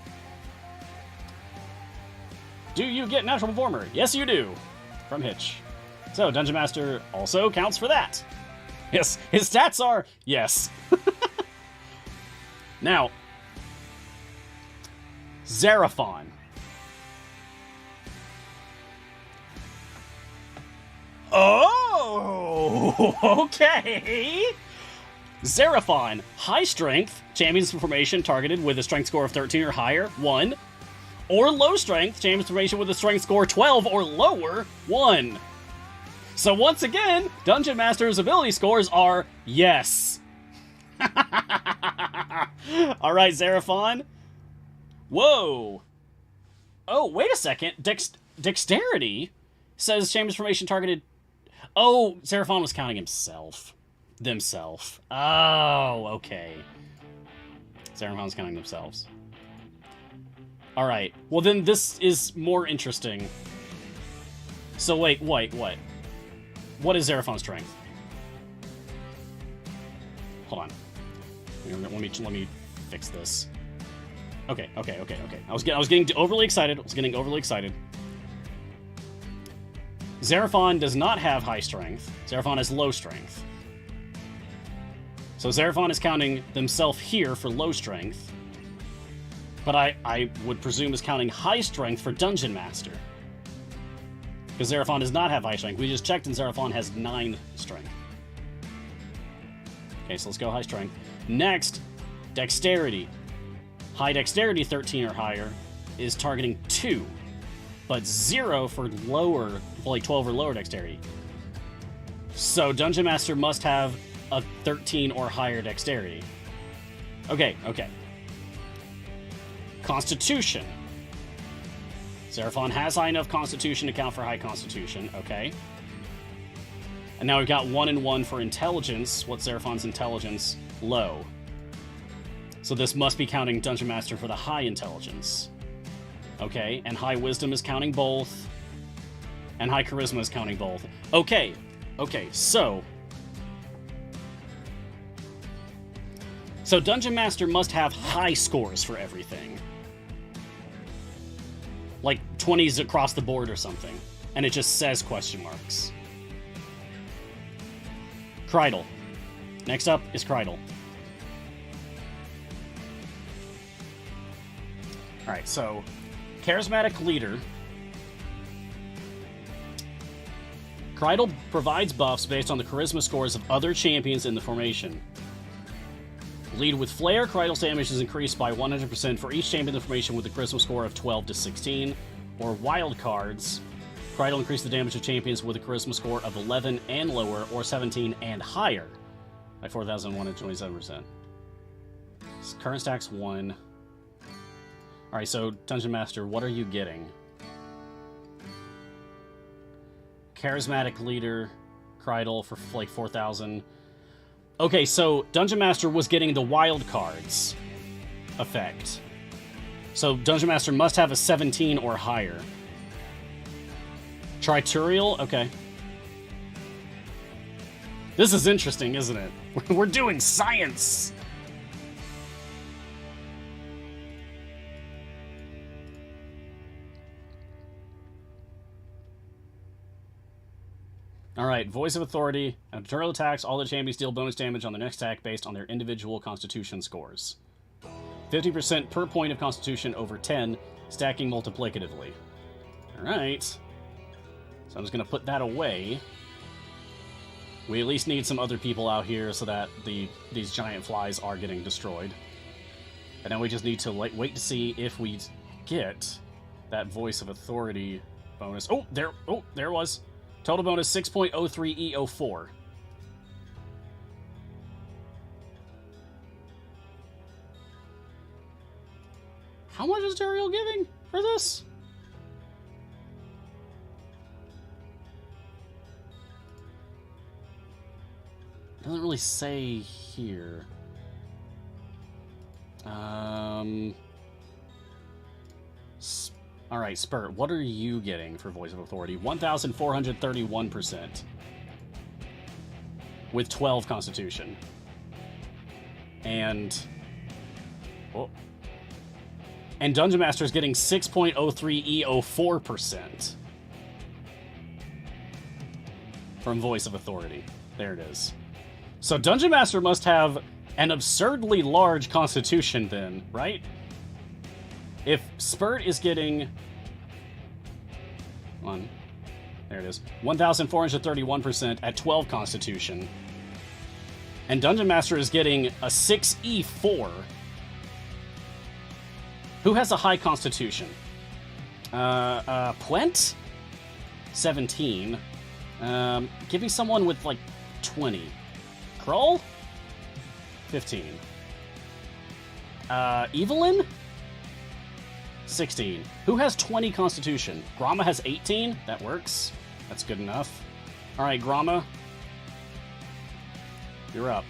Do you get Natural Performer? Yes, you do. From Hitch. So, Dungeon Master also counts for that. Yes, his stats are yes. Now, Xeraphon. Oh, okay. Xeraphon, high strength, champions formation targeted with a strength score of 13 or higher, 1. Or low strength, champions formation with a strength score 12 or lower, 1. So once again, Dungeon Master's ability scores are yes. Alright, Xeraphon. Whoa. Oh, wait a second. Dexterity says champions formation targeted. Oh, Xeraphon was counting himself. Themself. Oh, okay. Xeraphon's counting themselves. Alright. Well, then this is more interesting. So wait, what? What is Xeraphon's strength? Hold on. Let me fix this. Okay. I was getting overly excited. Xeraphon does not have high strength. Xeraphon has low strength. So Xeraphon is counting themselves here for low strength. But I would presume is counting high strength for Dungeon Master. Because Xeraphon does not have high strength. We just checked and Xeraphon has 9 strength. Okay, so let's go high strength. Next, Dexterity. High Dexterity, 13 or higher, is targeting 2. But 0 for lower, like 12 or lower Dexterity. So Dungeon Master must have a 13 or higher Dexterity. Okay. Constitution. Xeraphon has high enough Constitution to count for high Constitution. Okay. And now we've got 1 and 1 for Intelligence. What's Xeraphon's Intelligence? Low. So this must be counting Dungeon Master for the high Intelligence. Okay, and high Wisdom is counting both. And high Charisma is counting both. Okay, so Dungeon Master must have high scores for everything. Like 20s across the board or something. And it just says question marks. Kreidel. Next up is Kreidel. Alright, so Charismatic Leader. Kreidel provides buffs based on the charisma scores of other champions in the formation. Lead with Flair, Kreidel's damage is increased by 100% for each champion in the formation with a charisma score of 12 to 16. Or Wild Cards. Kreidel increases the damage of champions with a charisma score of 11 and lower, or 17 and higher, by 4,127%. Current stack's 1. Alright, so Dungeon Master, what are you getting? Charismatic Leader, Kreidel for like 4,000. Okay, so Dungeon Master was getting the Wild Cards effect. So Dungeon Master must have a 17 or higher. Triturial? Okay. This is interesting, isn't it? We're doing science! Alright, Voice of Authority. And Triturial attacks, all the champions deal bonus damage on their next attack based on their individual Constitution scores. 50% per point of Constitution over 10, stacking multiplicatively. Alright. So I'm just going to put that away. We at least need some other people out here so that these giant flies are getting destroyed. And then we just need to wait to see if we get that Voice of Authority bonus. Oh, there it was. Total bonus 6.03 E04. How much is Turiel giving for this? Doesn't really say here. Alright, Spurt, what are you getting for Voice of Authority? 1,431%. With 12 Constitution. And... Oh. And Dungeon Master is getting 6.03 EO4% from Voice of Authority. There it is. So Dungeon Master must have an absurdly large Constitution then, right? If Spurt is getting... There it is. 1,431% at 12 Constitution. And Dungeon Master is getting a 6E4. Who has a high Constitution? Plent? 17. Give me someone with, like, 20. Kroll? 15. Evelyn? 16. Who has 20 Constitution? Gromma has 18? That works. That's good enough. Alright, Gromma. You're up.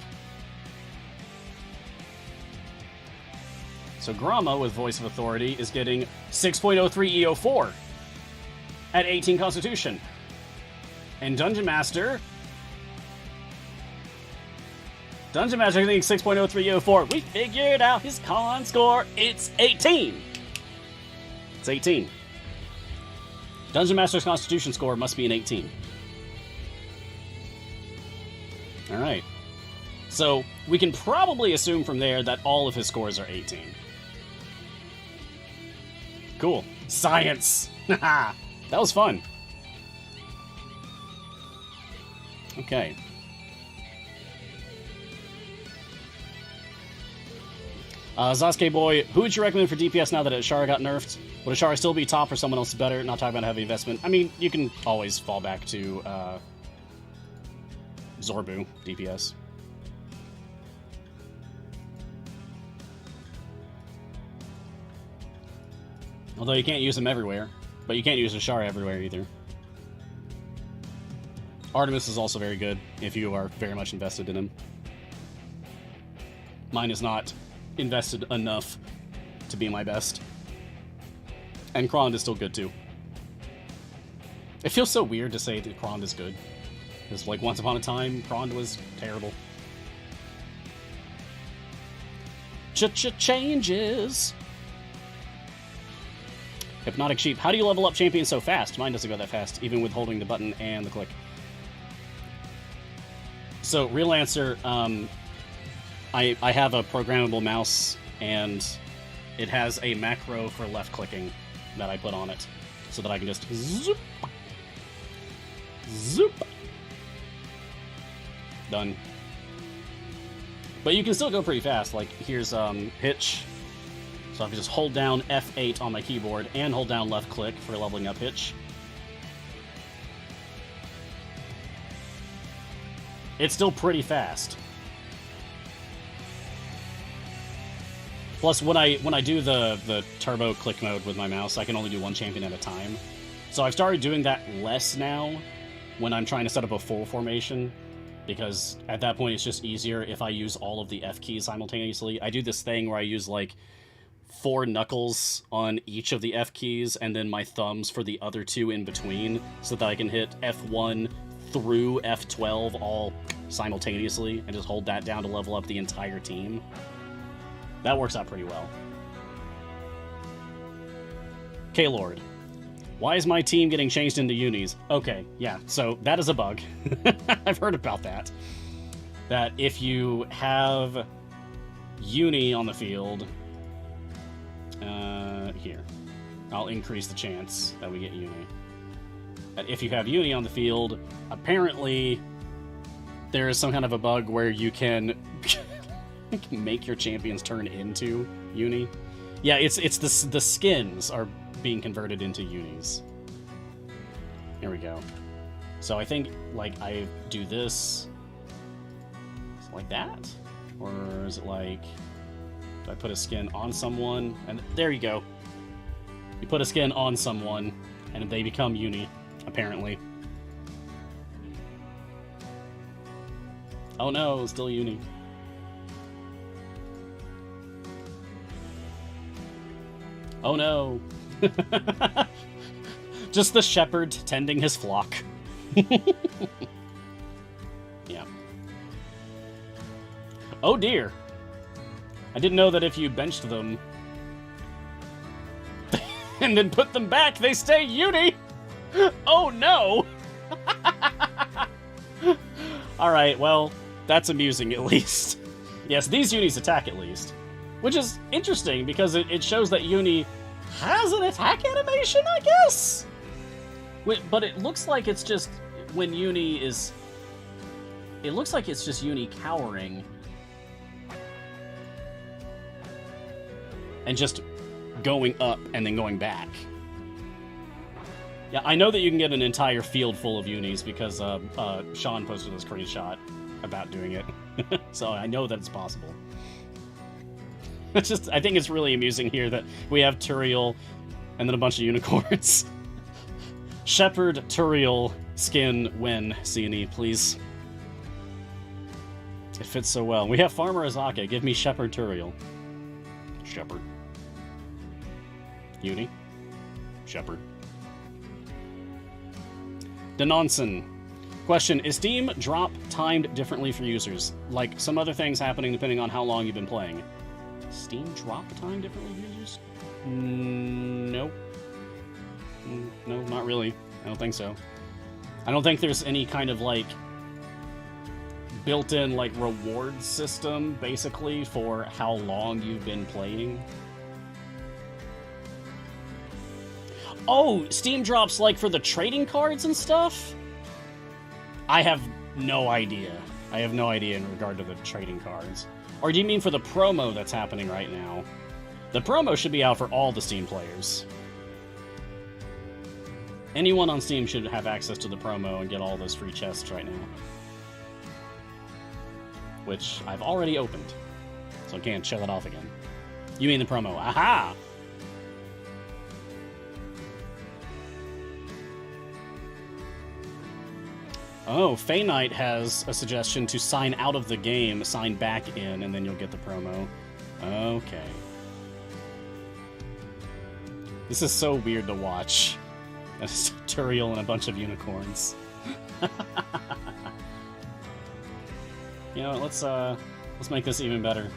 So Gromma, with Voice of Authority, is getting 6.03 EO4 at 18 Constitution. And Dungeon Master... Dungeon Master getting 6.03 EO4. We figured out his con score. It's 18. It's 18. Dungeon Master's Constitution score must be an 18. Alright. So, we can probably assume from there that all of his scores are 18. Cool. Science! That was fun. Okay. Sasuke Boy, who would you recommend for DPS now that Ashara got nerfed? Would Ashara still be top or someone else better? Not talking about heavy investment. I mean, you can always fall back to Zorbu DPS. Although you can't use them everywhere. But you can't use Ashara everywhere either. Artemis is also very good if you are very much invested in him. Mine is not invested enough to be my best. And Krond is still good too. It feels so weird to say that Krond is good. Because, like, once upon a time, Krond was terrible. Changes! Hypnotic Sheep. How do you level up champions so fast? Mine doesn't go that fast, even with holding the button and the click. So, real answer, I have a programmable mouse, and it has a macro for left-clicking that I put on it, so that I can just zoop, zoop. Done. But you can still go pretty fast. Like, here's Hitch. So I can just hold down F8 on my keyboard and hold down left-click for leveling up Hitch. It's still pretty fast. Plus, when I do the turbo click mode with my mouse, I can only do one champion at a time. So I've started doing that less now when I'm trying to set up a full formation, because at that point it's just easier if I use all of the F keys simultaneously. I do this thing where I use, like, 4 knuckles on each of the F keys, and then my thumbs for the other 2 in between, so that I can hit F1 through F12 all simultaneously, and just hold that down to level up the entire team. That works out pretty well. K-Lord. Why is my team getting changed into unis? Okay, yeah, so that is a bug. I've heard about that. That if you have uni on the field... here. I'll increase the chance that we get uni. If you have uni on the field, apparently there is some kind of a bug where you can make your champions turn into uni. Yeah, it's the skins are being converted into unis. Here we go. So I think, like, I do this like that, or is it like, do I put a skin on someone? And there you go. You put a skin on someone, and they become uni, apparently. Oh no, still Uni. Oh no. Just the shepherd tending his flock. Yeah. Oh dear. I didn't know that if you benched them and then put them back, they stay Uni. Oh no. Alright, well, that's amusing at least. Yes, these Unis attack at least. Which is interesting because it shows that Uni has an attack animation, I guess? But it looks like it's just when Uni is... It looks like it's just Uni cowering. And just going up and then going back. Yeah, I know that you can get an entire field full of Unis because Sean posted a screenshot about doing it. So I know that it's possible. It's just, I think it's really amusing here that we have Turiel and then a bunch of unicorns. Shepherd, Turiel, skin, win, CNE, please. It fits so well. We have Farmer Azaka. Give me Shepherd, Turiel. Shepherd. Uni. Shepherd. Denonson. Question, is Steam drop timed differently for users? Like some other things happening depending on how long you've been playing. Steam drop time differently for users? No. No, not really. I don't think so. I don't think there's any kind of, like, built-in, like, reward system, basically, for how long you've been playing. Oh, Steam drops, like, for the trading cards and stuff? I have no idea. I have no idea in regard to the trading cards. Or do you mean for the promo that's happening right now? The promo should be out for all the Steam players. Anyone on Steam should have access to the promo and get all those free chests right now. Which I've already opened, so I can't show that off again. You mean the promo. Aha! Oh, Fey Knight has a suggestion to sign out of the game, sign back in, and then you'll get the promo. Okay. This is so weird to watch. It's Turiel and a bunch of unicorns. You know, let's make this even better.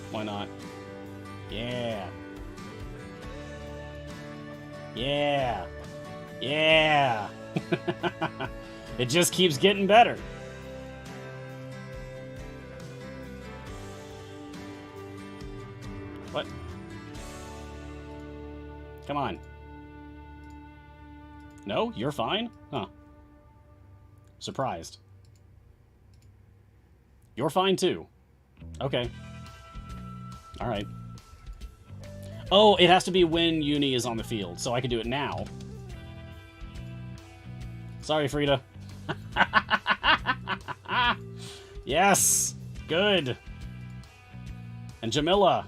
Why not? Yeah. Yeah. Yeah. It just keeps getting better. What? Come on. No? You're fine? Huh. Surprised. You're fine too. Okay. Alright. Oh, it has to be when Uni is on the field, so I can do it now. Sorry, Frida. Yes! Good! And Jamila,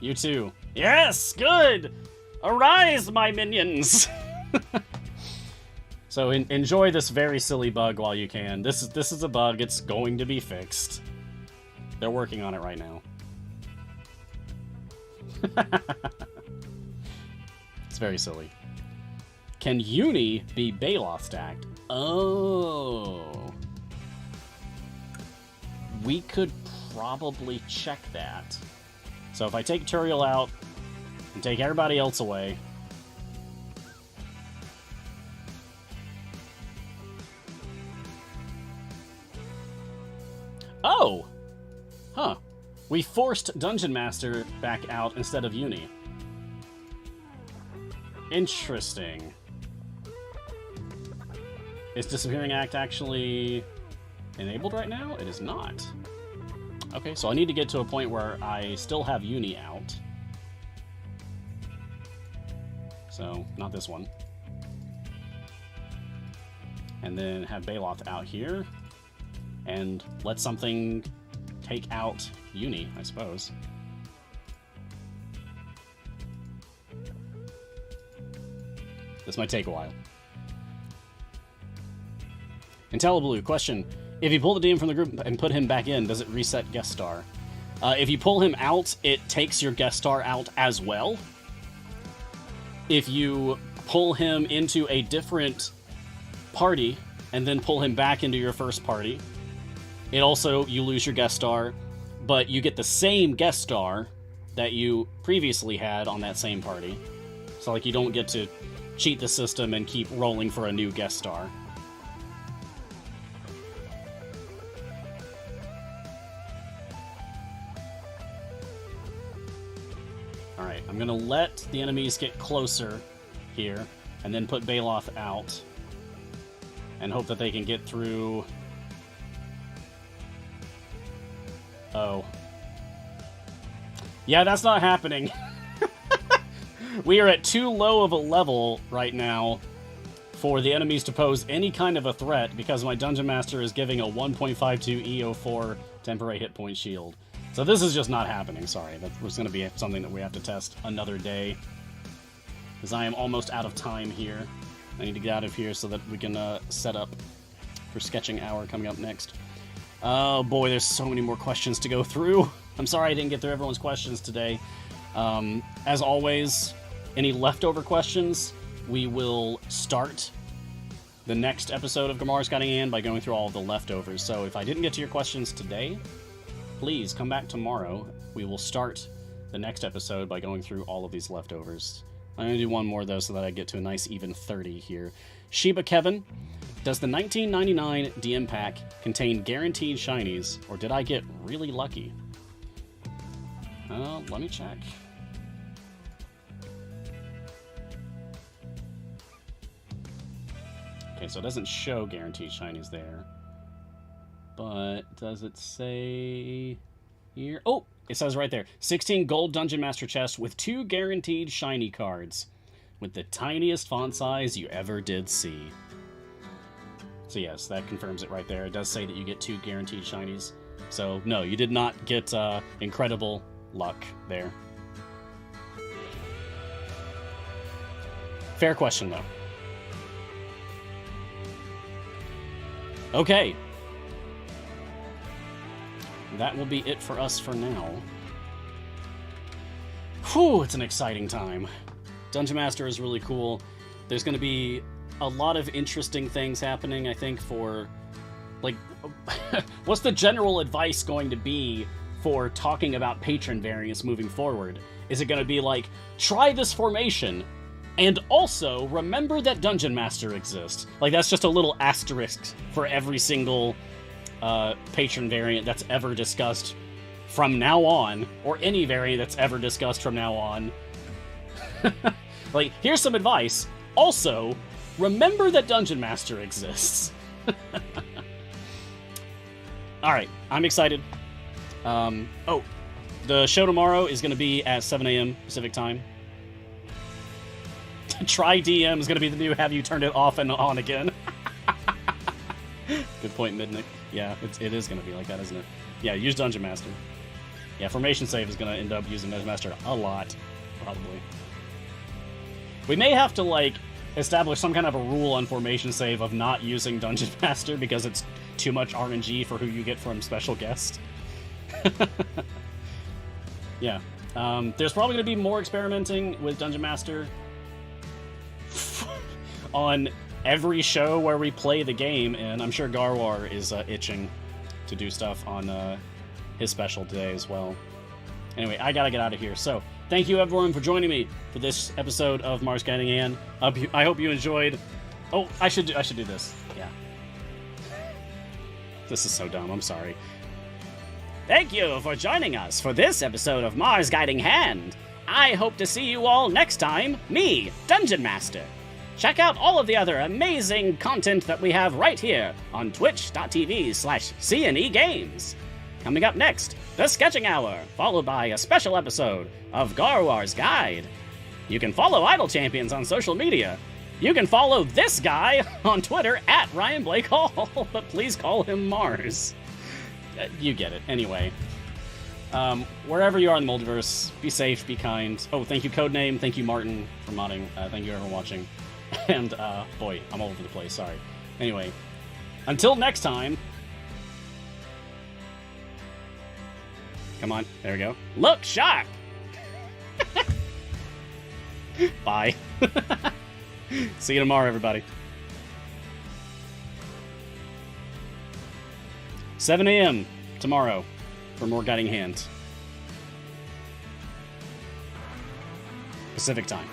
you too. Yes! Good! Arise, my minions! So enjoy this very silly bug while you can. This is a bug. It's going to be fixed. They're working on it right now. It's very silly. Can Uni be Baloth stacked? Oh. We could probably check that. So if I take Turiel out and take everybody else away... Oh! Huh. We forced Dungeon Master back out instead of Uni. Interesting. Is Disappearing Act actually enabled right now? It is not. Okay, so I need to get to a point where I still have Uni out. So, not this one. And then have Baloth out here. And let something take out Uni, I suppose. This might take a while. IntelliBlue, question. If you pull the DM from the group and put him back in, does it reset guest star? If you pull him out, it takes your guest star out as well. If you pull him into a different party and then pull him back into your first party, it also, you lose your guest star, but you get the same guest star that you previously had on that same party. So, like, you don't get to cheat the system and keep rolling for a new guest star. Alright, I'm gonna let the enemies get closer here, and then put Baloth out, and hope that they can get through... Oh. Yeah, that's not happening. We are at too low of a level right now for the enemies to pose any kind of a threat, because my Dungeon Master is giving a 1.52 EO4 temporary hit point shield. So this is just not happening, sorry. That was going to be something that we have to test another day, because I am almost out of time here. I need to get out of here so that we can set up for Sketching Hour coming up next. Oh boy, there's so many more questions to go through. I'm sorry I didn't get through everyone's questions today. As always, any leftover questions, we will start the next episode of Gamar's Guiding Hand by going through all of the leftovers. So if I didn't get to your questions today, please come back tomorrow. We will start the next episode by going through all of these leftovers. I'm going to do one more, though, so that I get to a nice even 30 here. Sheba Kevin, does the 1999 DM pack contain guaranteed shinies, or did I get really lucky? Let me check. Okay, so it doesn't show guaranteed shinies there. But does it say here? Oh, it says right there. 16 gold Dungeon Master chest with 2 guaranteed shiny cards. With the tiniest font size you ever did see. So yes, that confirms it right there. It does say that you get 2 guaranteed shinies. So no, you did not get incredible luck there. Fair question, though. Okay. That will be it for us for now. Whew, it's an exciting time. Dungeon Master is really cool. There's going to be a lot of interesting things happening, I think, for... Like, what's the general advice going to be for talking about patron variants moving forward? Is it going to be like, try this formation, and also remember that Dungeon Master exists? Like, that's just a little asterisk for every single patron variant that's ever discussed from now on, or any variant that's ever discussed from now on. Like, here's some advice. Also, remember that Dungeon Master exists. Alright, I'm excited. Oh, the show tomorrow is going to be at 7 a.m. Pacific time. Try DM is going to be the new have you turned it off and on again. Good point, Midnick. Yeah, it is going to be like that, isn't it? Yeah, use Dungeon Master. Yeah, Formation Save is going to end up using Dungeon Master a lot, probably. We may have to, like, establish some kind of a rule on Formation Save of not using Dungeon Master because it's too much RNG for who you get from special guest. Yeah. There's probably going to be more experimenting with Dungeon Master on every show where we play the game, and I'm sure Garwar is itching to do stuff on his special today as well. Anyway, I gotta get out of here. So, thank you everyone for joining me for this episode of Mars Guiding Hand. I hope you enjoyed. Oh, I should do this. Yeah. This is so dumb. I'm sorry. Thank you for joining us for this episode of Mars Guiding Hand. I hope to see you all next time. Me, Dungeon Master. Check out all of the other amazing content that we have right here on twitch.tv/CNE Games. Coming up next, the Sketching Hour, followed by a special episode of Garwar's Guide. You can follow Idle Champions on social media. You can follow this guy on Twitter at Ryan Blake Hall, but please call him Mars. You get it. Anyway, wherever you are in the multiverse, be safe, be kind. Oh, thank you, Codename. Thank you, Martin, for modding. Thank you, everyone watching. And, boy, I'm all over the place. Sorry. Anyway, until next time, Come on. There we go. Look, shark! Bye. See you tomorrow, everybody. 7 a.m. tomorrow for more Guiding Hand. Pacific time.